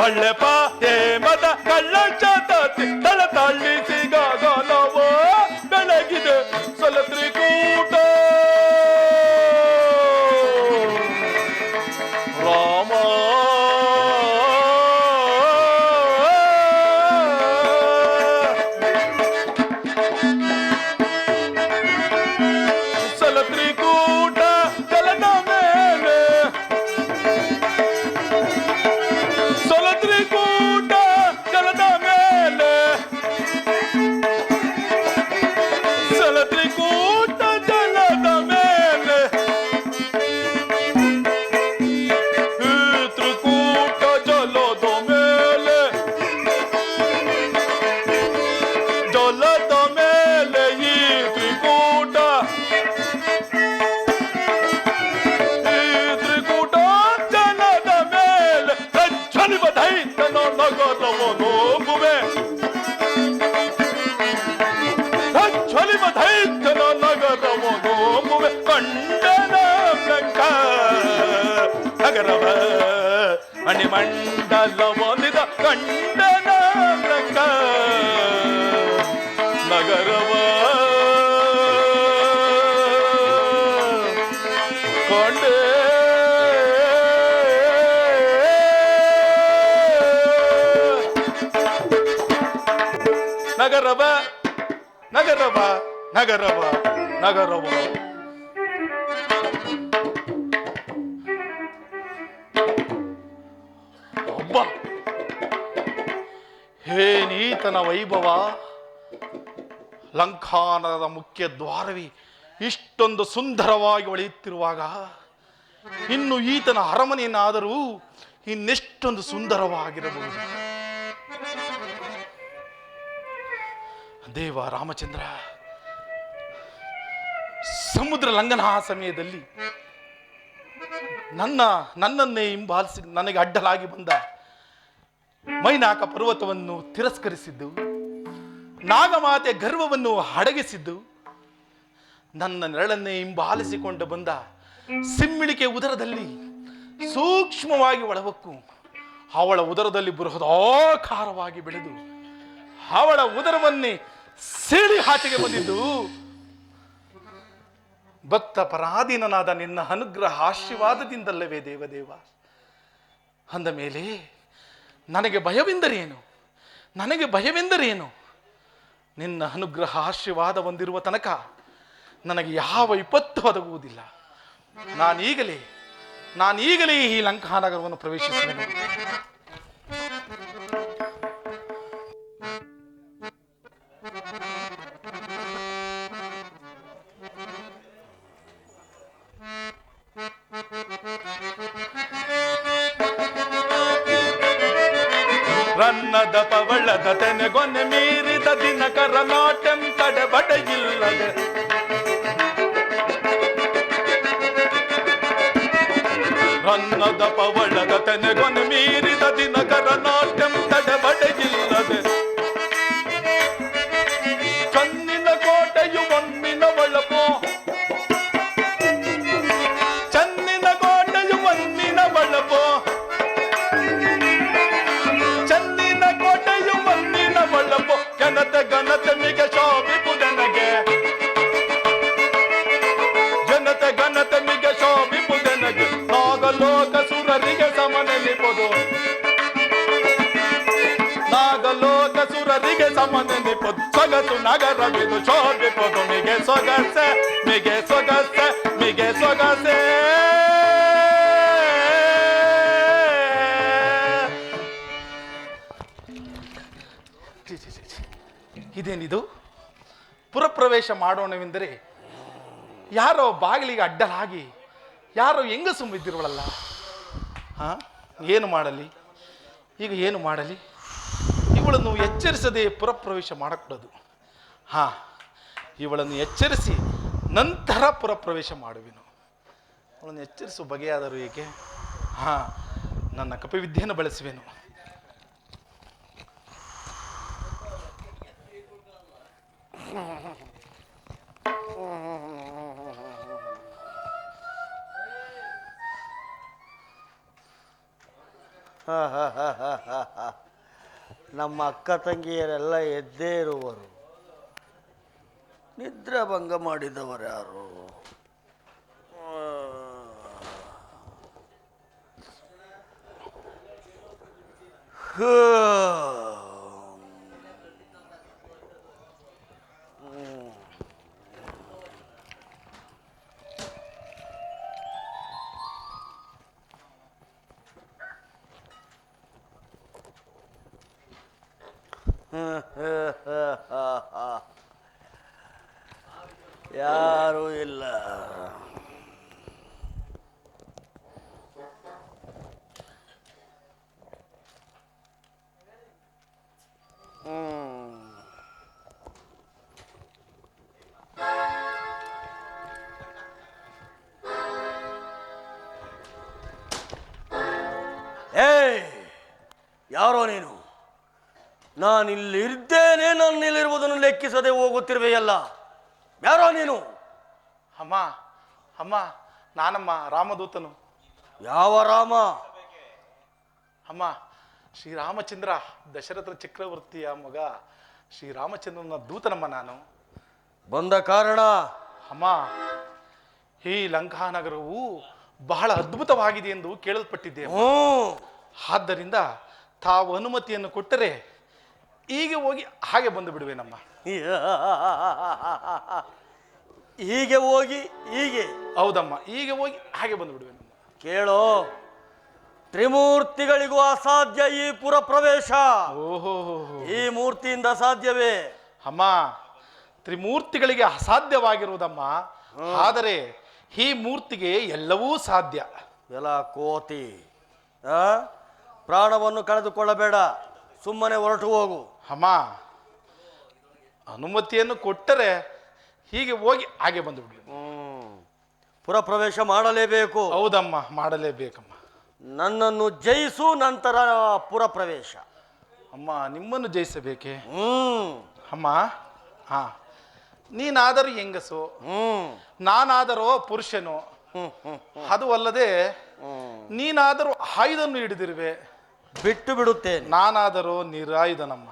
ಒಳ್ಳೆಪ ಹೇಮದ ಕಳ್ಳ ಶತತಿ ತಳತಳ್ಳಿಸಿ ಗಗನವ ಬೆಳಗಿದೆ. ಸಲತ್ರಿಕೂಟ ರಾಮ ಸಲತ್ರಿಕೂಟ ಜಲದ ಮೇಲೆ ಸಲತ್ರಿಕೂಟ ಜಲದ ಮೇಲೆ ಸಲತ್ರಿಕೂಟ ಜಲದ ಮೇಲೆ ತ್ರಿಕೂಟ ಜಲದ ಮೇಲೆ ಜಲದ ಮೇಲೆ ಈ ತ್ರಿಕೂಟ ಜಲದ ಮೇಲೆ ಪ್ರಜ್ವಲಿವ ದೈತ್ಯನ ನಗರವನು ಹೋಗುವೆ. ಪ್ರಜ್ವಲಿವ ದೈತ್ಯನ ನಗರವನು ಹೋಗುವೆ. ಕಂಡನ ಲಂಕ ನಗರವ ಮಣಿಮಂಡಲವನಿದ ಕಂಡನ ಲಂಕ ನಗರವ ಕೊಂಡೇ ನಗರವ ನಗರವ ನಗರವ ನಗರವ. ಒಬ್ಬ ಹೇನೀತನ ವೈಭವ. ಲಂಕಾನದ ಮುಖ್ಯ ದ್ವಾರವೇ ಇಷ್ಟೊಂದು ಸುಂದರವಾಗಿ ಹೊಳೆಯುತ್ತಿರುವಾಗ ಇನ್ನು ಈತನ ಅರಮನೆಯನ್ನಾದರೂ ಇನ್ನೆಷ್ಟೊಂದು ಸುಂದರವಾಗಿರಬಹುದು. ದೇವ ರಾಮಚಂದ್ರ ಸಮುದ್ರ ಲಂಘನ ಸಮಯದಲ್ಲಿ ನನ್ನನ್ನೇ ಹಿಂಬಾಲಿಸಿ ನನಗೆ ಅಡ್ಡಲಾಗಿ ಬಂದ ಮೈನಾಕ ಪರ್ವತವನ್ನು ತಿರಸ್ಕರಿಸಿದ್ದು, ನಾಗಮಾತೆ ಗರ್ವವನ್ನು ಅಡಗಿಸಿದ್ದು, ನನ್ನ ನೆರಳನ್ನೇ ಹಿಂಬಾಲಿಸಿಕೊಂಡು ಬಂದ ಸಿಮ್ಮಿಳಿಕೆ ಉದರದಲ್ಲಿ ಸೂಕ್ಷ್ಮವಾಗಿ ಒಳವಕ್ಕು ಅವಳ ಉದರದಲ್ಲಿ ಬೃಹದಾಕಾರವಾಗಿ ಬೆಳೆದು ಅವಳ ಉದರವನ್ನೇ ಸೀಳಿ ಹಾಟಿಗೆ ಬಂದಿದ್ದು ಭಕ್ತ ಪರಾಧೀನನಾದ ನಿನ್ನ ಅನುಗ್ರಹ ಆಶೀರ್ವಾದದಿಂದಲ್ಲವೇ ದೇವದೇವ. ಅಂದ ಮೇಲೆ ನನಗೆ ಭಯವೆಂದರೇನು? ನನಗೆ ಭಯವೆಂದರೇನು? ನಿನ್ನ ಅನುಗ್ರಹ ಆಶೀರ್ವಾದ ಹೊಂದಿರುವ ತನಕ ನನಗೆ ಯಾವ ವಿಪತ್ತು ಒದಗುವುದಿಲ್ಲ. ನಾನೀಗಲೇ ಈ ಲಂಕಾನಗರವನ್ನು ಪ್ರವೇಶಿಸುವೆನು. ರನ್ನದ ಪವಳದ ತೆನೆಗೊನೆ ಮೀರಿದ ದಿನಕರ ನಾಟ್ಯಂ ತಡೆಬಡೆಯಿಲ್ಲದೆ ರನ್ನದ ಪವಳದ ತೆನೆಗೊನೆ ಮೀರಿದ ದಿನಕರ ನಾಟ್ಯಂ ತಡೆಬಡೆಯಿಲ್ಲದೆ ಕಣ್ಣಿನ ಕೋಟೆಯು ಒಮ್ಮಿನ ಒಳಪೋ ಚನ್ನಿನ ಕೋಟೆಯು ಒಮ್ಮಿನ ಒಳಪೋ ಘನತೆ ಮಿಗೆ ಶೋಭಿಪುದನಗೆ ಜನತೆ ಘನತೆ ಮಿಗೆ ಶೋಭಿಪುದನಗೆ ನಾಗಲೋಕ ಸುರರಿಗೆ ಸಮನೆನಿಪುದು ನಾಗಲೋಕ ಸುರರಿಗೆ ಸಮನೆನಿಪುದು ಸೊಗಸು ನಗರವಿದು ಶೋಭಿಪುದು ಮಿಗೆ ಸೊಗಸೆ ಮಿಗೆ ಸೊಗಸೆ ಮಿಗೆ ಸೊಗಸೆ. ಇದೇನಿದು? ಪುರಪ್ರವೇಶ ಮಾಡೋಣವೆಂದರೆ ಯಾರೋ ಬಾಗಿಲಿಗೆ ಅಡ್ಡಲಾಗಿ ಯಾರೋ ಹೆಂಗಸು ಬಿದ್ದಿರುವಳಲ್ಲ. ಹಾಂ, ಏನು ಮಾಡಲಿ ಈಗ, ಏನು ಮಾಡಲಿ? ಇವಳನ್ನು ಎಚ್ಚರಿಸದೆ ಪುರಪ್ರವೇಶ ಮಾಡಕೂಡದು. ಹಾಂ, ಇವಳನ್ನು ಎಚ್ಚರಿಸಿ ನಂತರ ಪುರಪ್ರವೇಶ ಮಾಡುವೆನು. ಅವಳನ್ನು ಎಚ್ಚರಿಸುವ ಬಗೆಯಾದರೂ ಏಕೆ? ಹಾಂ, ನನ್ನ ಕಪಿವಿದ್ಯೆಯನ್ನು ಬಳಸುವೆನು. ನಮ್ಮ ಅಕ್ಕ ತಂಗಿಯರೆಲ್ಲ ಎದ್ದೇ ಇರುವರು. ನಿದ್ರೆ ಭಂಗ ಮಾಡಿದವರು ಯಾರು? ಯಾರೂ ಇಲ್ಲ. ಏಯ್, ಯಾರೋ ನೀನು? ನಾನಿಲ್ಲಿದ್ದೇನೆ, ನನ್ನಿಲ್ಲಿರುವುದನ್ನು ಲೆಕ್ಕಿಸದೆ ಹೋಗುತ್ತಿರುವೆಯಲ್ಲ. ಯಾರೋ ನೀನು? ಅಮ್ಮ, ಅಮ್ಮ, ನಾನಮ್ಮ, ರಾಮದೂತನು. ಯಾವ ರಾಮ? ಅಮ್ಮ, ಶ್ರೀರಾಮಚಂದ್ರ, ದಶರಥ ಚಕ್ರವರ್ತಿಯ ಮಗ ಶ್ರೀರಾಮಚಂದ್ರನ ದೂತನಮ್ಮ ನಾನು. ಬಂದ ಕಾರಣ? ಅಮ್ಮ, ಈ ಲಂಕಾನಗರವು ಬಹಳ ಅದ್ಭುತವಾಗಿದೆ ಎಂದು ಕೇಳಲ್ಪಟ್ಟಿದ್ದೆ. ಆದ್ದರಿಂದ ತಾವು ಅನುಮತಿಯನ್ನು ಕೊಟ್ಟರೆ ಈಗ ಹೋಗಿ ಹಾಗೆ ಬಂದು ಬಿಡುವೆನಮ್ಮ. ಹೀಗೆ ಹೋಗಿ ಹೀಗೆ? ಹೌದಮ್ಮ, ಈಗ ಹೋಗಿ ಹಾಗೆ ಬಂದು ಬಿಡುವೆನಮ್ಮ. ಕೇಳೋ, ತ್ರಿಮೂರ್ತಿಗಳಿಗೂ ಅಸಾಧ್ಯ ಈ ಪುರ ಪ್ರವೇಶ. ಓಹೋ, ಈ ಮೂರ್ತಿಯಿಂದ ಸಾಧ್ಯವೇ? ಅಮ್ಮ, ತ್ರಿಮೂರ್ತಿಗಳಿಗೆ ಅಸಾಧ್ಯವಾಗಿರುವುದಮ್ಮ, ಆದರೆ ಈ ಮೂರ್ತಿಗೆ ಎಲ್ಲವೂ ಸಾಧ್ಯ. ಎಲ್ಲ ಕೋತಿ, ಪ್ರಾಣವನ್ನು ಕಳೆದುಕೊಳ್ಳಬೇಡ, ಸುಮ್ಮನೆ ಹೊರಟು ಹೋಗು. ಅಮ್ಮ, ಅನುಮತಿಯನ್ನು ಕೊಟ್ಟರೆ ಹೀಗೆ ಹೋಗಿ ಹಾಗೆ ಬಂದು ಬಿಡಿ. ಪುರ ಪ್ರವೇಶ ಮಾಡಲೇಬೇಕು. ಹೌದಮ್ಮ, ಮಾಡಲೇಬೇಕಮ್ಮ. ನನ್ನನ್ನು ಜಯಿಸು, ನಂತರ ಪುರ ಪ್ರವೇಶ. ಅಮ್ಮ, ನಿಮ್ಮನ್ನು ಜಯಿಸಬೇಕೆ? ಅಮ್ಮ, ಹಾ, ನೀನಾದರೂ ಹೆಂಗಸು, ನಾನಾದರೂ ಪುರುಷನು. ಅದು ಅಲ್ಲದೆ ನೀನಾದರೂ ಆಯುಧನ್ನು ಹಿಡಿದಿರುವೆ, ಬಿಟ್ಟು ಬಿಡುತ್ತೇನೆ. ನಾನಾದರೂ ನಿರಾಯುಧನಮ್ಮ.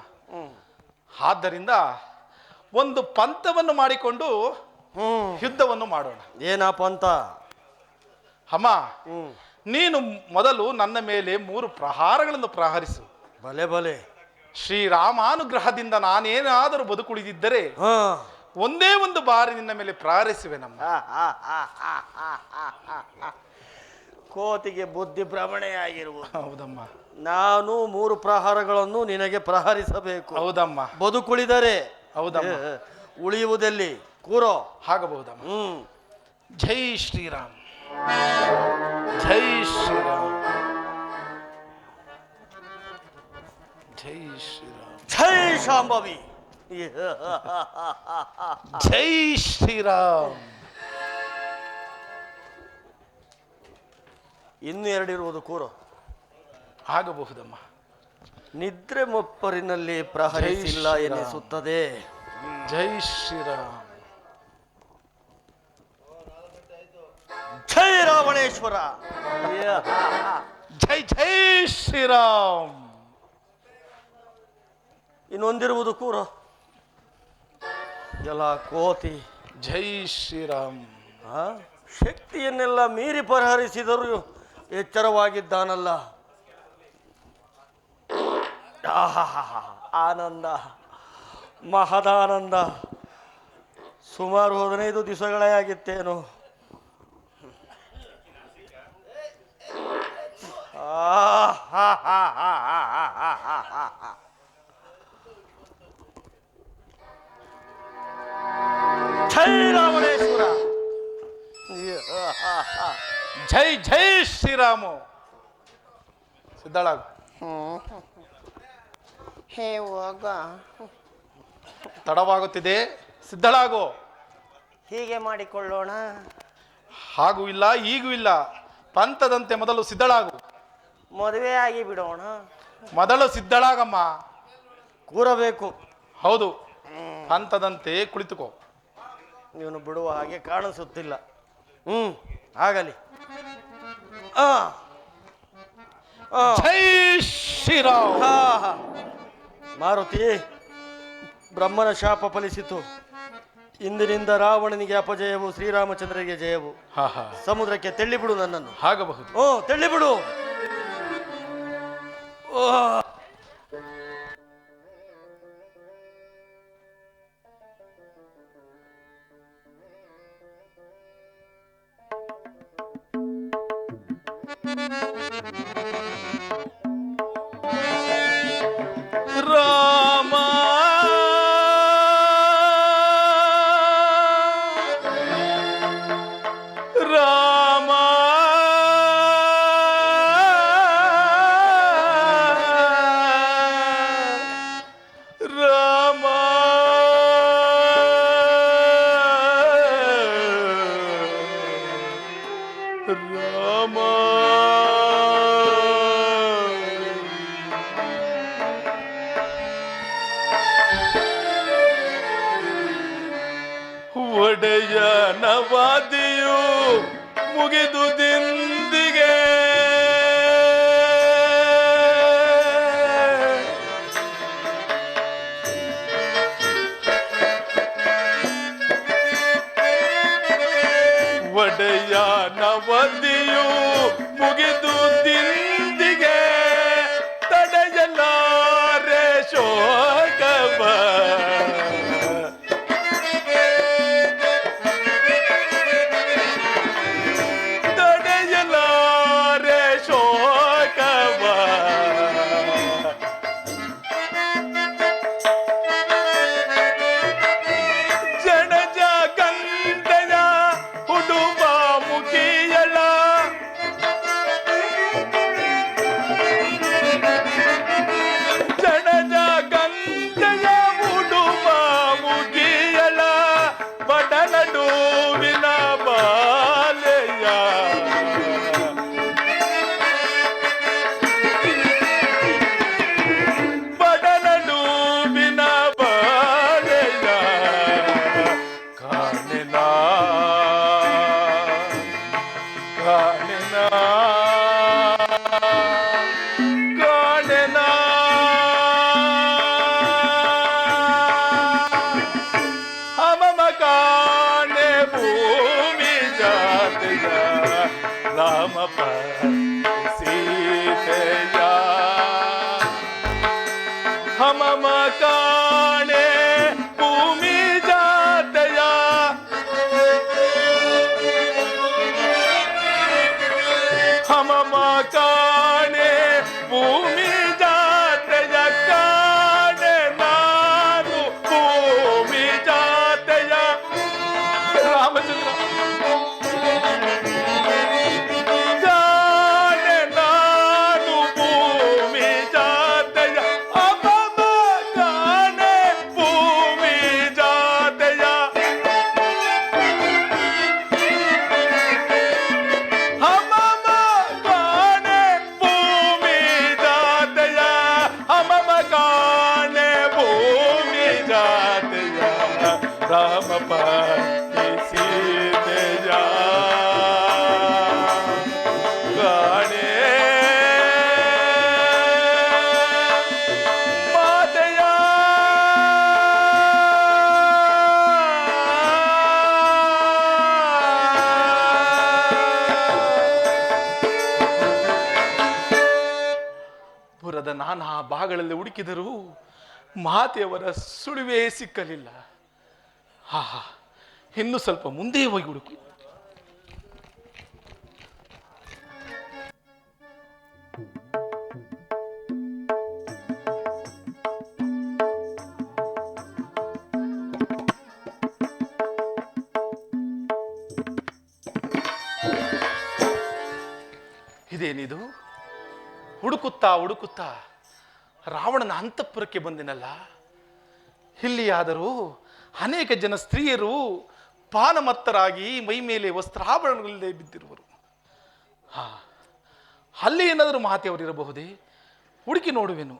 ಆದ್ದರಿಂದ ಒಂದು ಪಂಥವನ್ನು ಮಾಡಿಕೊಂಡು ಯುದ್ಧವನ್ನು ಮಾಡೋಣ. ಏನಾ ಪಂಥ? ಅಮ್ಮ, ನೀನು ಮೊದಲು ನನ್ನ ಮೇಲೆ 3 ಪ್ರಹಾರಗಳನ್ನು ಪ್ರಹರಿಸು. ಬಲೆ ಬಲೆ. ಶ್ರೀರಾಮಾನುಗ್ರಹದಿಂದ ನಾನೇನಾದರೂ ಬದುಕುಳಿದಿದ್ದರೆ ಒಂದೇ ಒಂದು ಬಾರಿ ನಿನ್ನ ಮೇಲೆ ಪ್ರಹರಿಸುವೆ. ನಮ್ಮ ಕೋತಿಗೆ ಬುದ್ಧಿ ಭ್ರಮಣೆಯಾಗಿರುವುದು. ಹೌದಮ್ಮ, ನಾನು 3 ಪ್ರಹಾರಗಳನ್ನು ನಿನಗೆ ಪ್ರಹರಿಸಬೇಕು. ಹೌದಮ್ಮ, ಬದುಕುಳಿದರೆ ಹೌದಮ್ಮ, ಉಳಿಯುವುದೆಲ್ಲಿ? ಕೂರೋ. ಆಗಬಹುದಮ್ಮ. ಜೈ ಶ್ರೀರಾಮ್, ಜೈ ಶ್ರೀರಾಮ್, ಜೈ ಶ್ರೀರಾಮ್, ಜೈ ಶಾಂಭವಿ, ಜೈ ಶ್ರೀರಾಮ್. ಇನ್ನು 2 ಇರುವುದು, ಕೂರೋ. ಆಗಬಹುದಮ್ಮ. ನಿದ್ರೆ ಮೊಪ್ಪರಿನಲ್ಲಿ ಪ್ರಹರಿಸಿಲ್ಲ ಎನಿಸುತ್ತದೆ. ಜೈ ಶ್ರೀರಾಮ್, ಜೈ ರಾವಣೇಶ್ವರ, ಜೈ ಜೈ ಶ್ರೀರಾಮ್. ಇನ್ನೊಂದಿರುವುದು, ಕೂರೋ. ಎಲ್ಲ ಕೋತಿ. ಜೈ ಶ್ರೀರಾಮ್. ಶಕ್ತಿಯನ್ನೆಲ್ಲ ಮೀರಿ ಪರಿಹರಿಸಿದರೂ ಎಚ್ಚರವಾಗಿದ್ದಾನಲ್ಲ. ಆನಂದ, ಮಹದಾನಂದ. ಸುಮಾರು 15 ದಿವಸಗಳೇ ಆಗಿತ್ತೇನು. ಜೈ ರಾವಣೇಶ್ವರ, ಜೈ ಜೈ ಶ್ರೀರಾಮ. ಸಿದ್ಧಳಾಗು. ಹೇಳುವಾಗ ತಡವಾಗುತ್ತಿದೆ, ಸಿದ್ಧಳಾಗು. ಹೀಗೆ ಮಾಡಿಕೊಳ್ಳೋಣ. ಹಾಗೂ ಇಲ್ಲ ಈಗೂ ಇಲ್ಲ, ಪಂಥದಂತೆ ಮೊದಲು ಸಿದ್ಧಳಾಗು. ಮದುವೆಯಾಗಿ ಬಿಡೋಣ. ಮೊದಲು ಸಿದ್ಧಳಾಗಮ್ಮ. ಕೂರಬೇಕು. ಹೌದು, ಪಂಥದಂತೆ ಕುಳಿತುಕೋ. ನೀನು ಬಿಡುವ ಹಾಗೆ ಕಾಣಿಸುತ್ತಿಲ್ಲ. ಆಗಲಿ. ಆ ಜೈ ಶ್ರೀರಾಮ್. ಮಾರುತಿ, ಬ್ರಹ್ಮನ ಶಾಪ ಫಲಿಸಿತು. ಇಂದಿನಿಂದ ರಾವಣನಿಗೆ ಅಪಜಯವು, ಶ್ರೀರಾಮಚಂದ್ರರಿಗೆ ಜಯವು. ಸಮುದ್ರಕ್ಕೆ ತೆಳ್ಳಿಬಿಡು ನನ್ನನ್ನು. ಆಗಬಹುದು. ತೆಳ್ಳಿಬಿಡು. ರಾಮ ರಾಮ ರಾಮ ರಾಮ ಒಡೆಯ ನವಾದಿಯು ಮುಗಿದು ದಿಂದಿಗೆ ಒಡೆಯ ನವದಿಯು ಮುಗಿದು ದಿಂದಿಗೆ ತಡೆಯಲಾರೆ ಶೋಕವ हम मकाने भूमि जातया हम मकाने भूमि जातया काने नानु भूमि जातया रामचंद्र राम पाती सीतया गाने मातया ಪುರದ ನಾನಾ ಭಾಗಗಳಲ್ಲಿ ಹುಡುಕಿದರೂ ಮಾತೆಯವರ ಸುಳಿವೇ ಸಿಕ್ಕಲಿಲ್ಲ. ಇನ್ನು ಸ್ವಲ್ಪ ಮುಂದೆ ಹೋಗಿ ಹುಡುಕಿ. ಇದೇನಿದು? ಹುಡುಕುತ್ತಾ ಹುಡುಕುತ್ತಾ ರಾವಣನ ಅಂತಃಪುರಕ್ಕೆ ಬಂದೆನಲ್ಲ. ಇಲ್ಲಿಯಾದರೂ ಅನೇಕ ಜನ ಸ್ತ್ರೀಯರು ಪಾನಮತ್ತರಾಗಿ ಮೈ ಮೇಲೆ ವಸ್ತ್ರಾಭರಣಗಳಲ್ಲೇ ಬಿದ್ದಿರುವರು. ಅಲ್ಲಿ ಏನಾದರೂ ಮಹಾತಿಯವರು ಇರಬಹುದೇ? ಹುಡುಕಿ ನೋಡುವೆನು.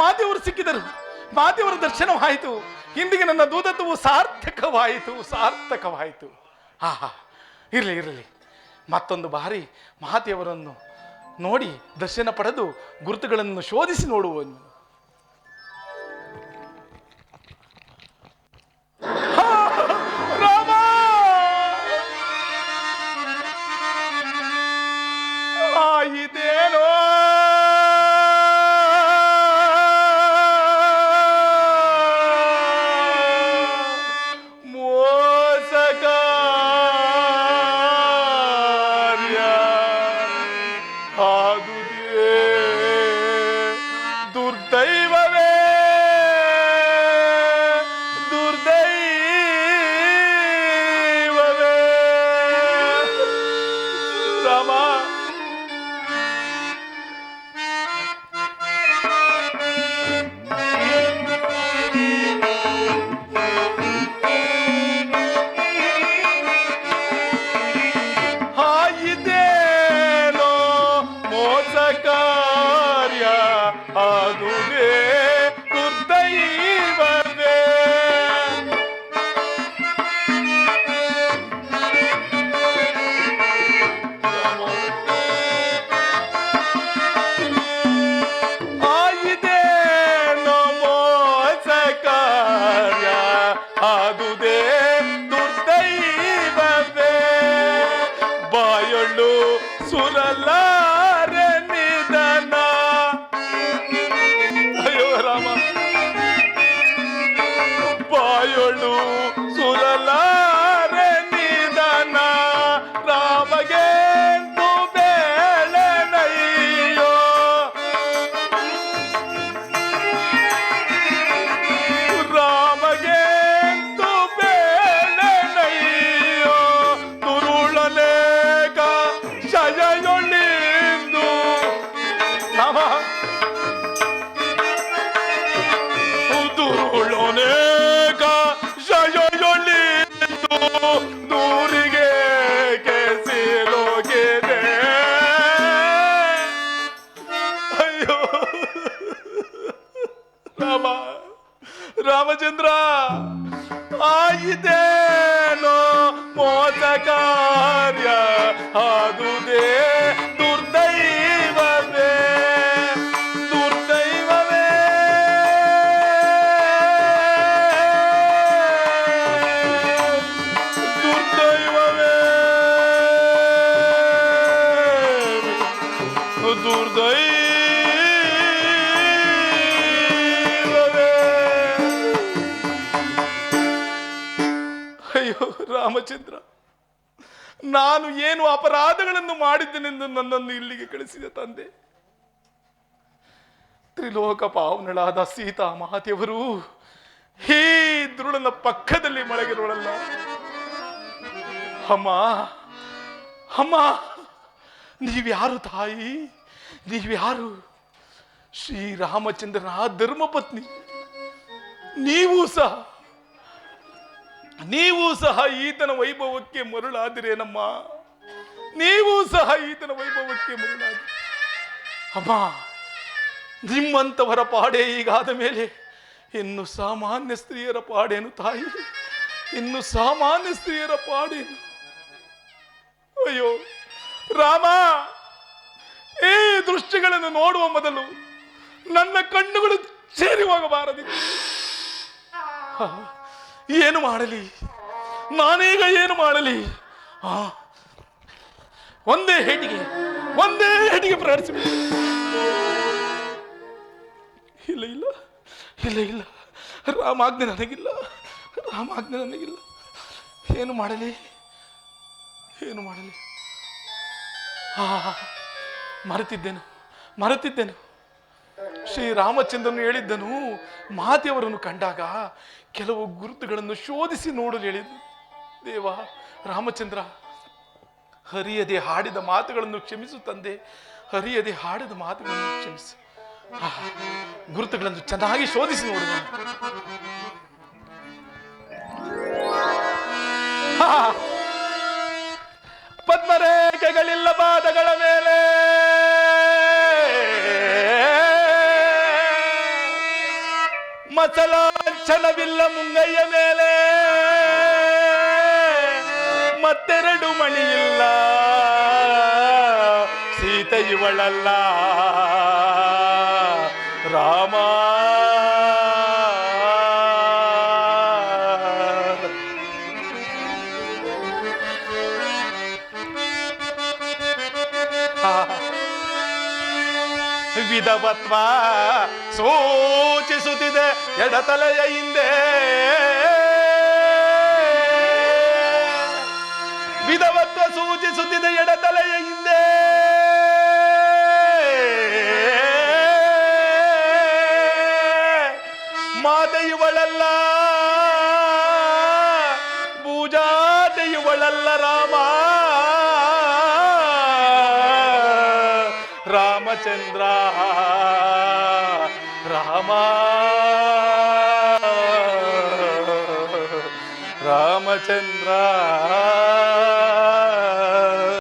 ಮಾತೆಯವರು ಸಿಕ್ಕಿದರು. ಮಾತೆಯವರ ದರ್ಶನವಾಯಿತು. ಇಂದಿಗೆ ನನ್ನ ದೂತತ್ವವು ಸಾರ್ಥಕವಾಯಿತು. ಇರಲಿ ಮತ್ತೊಂದು ಬಾರಿ ಮಾತೆಯವರನ್ನು ನೋಡಿ ದರ್ಶನ ಪಡೆದು ಗುರುತುಗಳನ್ನು ಶೋಧಿಸಿ ನೋಡುವನು. ರಾಮ, ಇದೇನೋ ರಾಮಚಂದ್ರ, ಆಯಿತೇನೋ ಮೋಸ ಕಾರ್ಯ, ಆದುದೇ ದುರ್ದೈವವೇ, ದುರ್ದೈವವೇ. ದುರ್ದೈವವೇ, ದುರ್ದೈವ. ಅಯ್ಯೋ ರಾಮಚಂದ್ರ, ನಾನು ಏನು ಅಪರಾಧಗಳನ್ನು ಮಾಡಿದ್ದೇನೆಂದು ನನ್ನನ್ನು ಇಲ್ಲಿಗೆ ಕಳಿಸಿದ ತಂದೆ. ತ್ರಿಲೋಕ ಪಾವನಳಾದ ಸೀತಾ ಮಹಾದೇವರು ಈ ದ್ರುಳನ ಪಕ್ಕದಲ್ಲಿ ಮಲಗಿರುವಳಲ್ಲ. ಅಮ್ಮ ಅಮ್ಮ, ನೀವ್ಯಾರು ತಾಯಿ? ನೀವ್ಯಾರು? ಶ್ರೀರಾಮಚಂದ್ರನ ಧರ್ಮಪತ್ನಿ. ನೀವು ಸಹ ಈತನ ವೈಭವಕ್ಕೆ ಮರುಳಾದಿರೇನಮ್ಮ. ನೀವು ಸಹ ಈತನ ವೈಭವಕ್ಕೆ ಮರುಳಾದಿ. ಅಮ್ಮ, ನಿಮ್ಮಂಥವರ ಪಾಡೆ ಈಗಾದ ಮೇಲೆ ಇನ್ನು ಸಾಮಾನ್ಯ ಸ್ತ್ರೀಯರ ಪಾಡೇನು ತಾಯಿ? ಇನ್ನು ಸಾಮಾನ್ಯ ಸ್ತ್ರೀಯರ ಪಾಡೇನು? ಅಯ್ಯೋ ರಾಮ, ಈ ದೃಶ್ಯಗಳನ್ನು ನೋಡುವ ಮೊದಲು ನನ್ನ ಕಣ್ಣುಗಳು ಸೇರಿ ಹೋಗಬಾರದಿತ್ತು. ಏನು ಮಾಡಲಿ? ನಾನೀಗ ಏನು ಮಾಡಲಿ? ಒಂದೇ ಹೇಟಿಗೆ ಪ್ರಾರ್ಥಿಸಬೇಕು. ಇಲ್ಲ ಇಲ್ಲ ಇಲ್ಲ ಇಲ್ಲ, ರಾಮಾಜ್ಞೆ ನನಗಿಲ್ಲ, ರಾಮಾಜ್ಞೆ ನನಗಿಲ್ಲ. ಏನು ಮಾಡಲಿ? ಮರೆತಿದ್ದೇನು. ಶ್ರೀರಾಮಚಂದ್ರನು ಹೇಳಿದ್ದನು, ಮಾತೆಯವರನ್ನು ಕಂಡಾಗ ಕೆಲವು ಗುರುತುಗಳನ್ನು ಶೋಧಿಸಿ ನೋಡಲು ಹೇಳಿದ್ದು. ದೇವ ರಾಮಚಂದ್ರ, ಹರಿಯದೆ ಹಾಡಿದ ಮಾತುಗಳನ್ನು ಕ್ಷಮಿಸು ತಂದೆ, ಹರಿಯದೆ ಹಾಡಿದ ಮಾತುಗಳನ್ನು ಕ್ಷಮಿಸು. ಗುರುತುಗಳನ್ನು ಚೆನ್ನಾಗಿ ಶೋಧಿಸಿ ನೋಡುವ. ಪದ್ಮರೇಖೆಗಳಿಲ್ಲ ಪಾದಗಳ ಮೇಲೆ, ಮಸಲಾಂಛನವಿಲ್ಲ ಮುಂಗೈಯ ಮೇಲೆ, ಮತ್ತೆರಡು ಮಣಿಯಿಲ್ಲ, ಸೀತೆ ಇವಳಲ್ಲ ರಾಮ. ವಿಧವತ್ವ ಸೂಚಿಸುತ್ತಿದೆ ಎಡತಲೆಯ ಹಿಂದೆ, ವಿಧವತ್ವ ಸೂಚಿಸುತ್ತಿದೆ ಎಡತಲೆಯ ಹಿಂದೆ, ಮಾತೆ ಇವಳಲ್ಲ, ಪೂಜಾತೆ ಇವಳಲ್ಲ ರಾಮ. ರಾಮಚಂದ್ರ ರಾಮ, ರಾಮಚಂದ್ರ.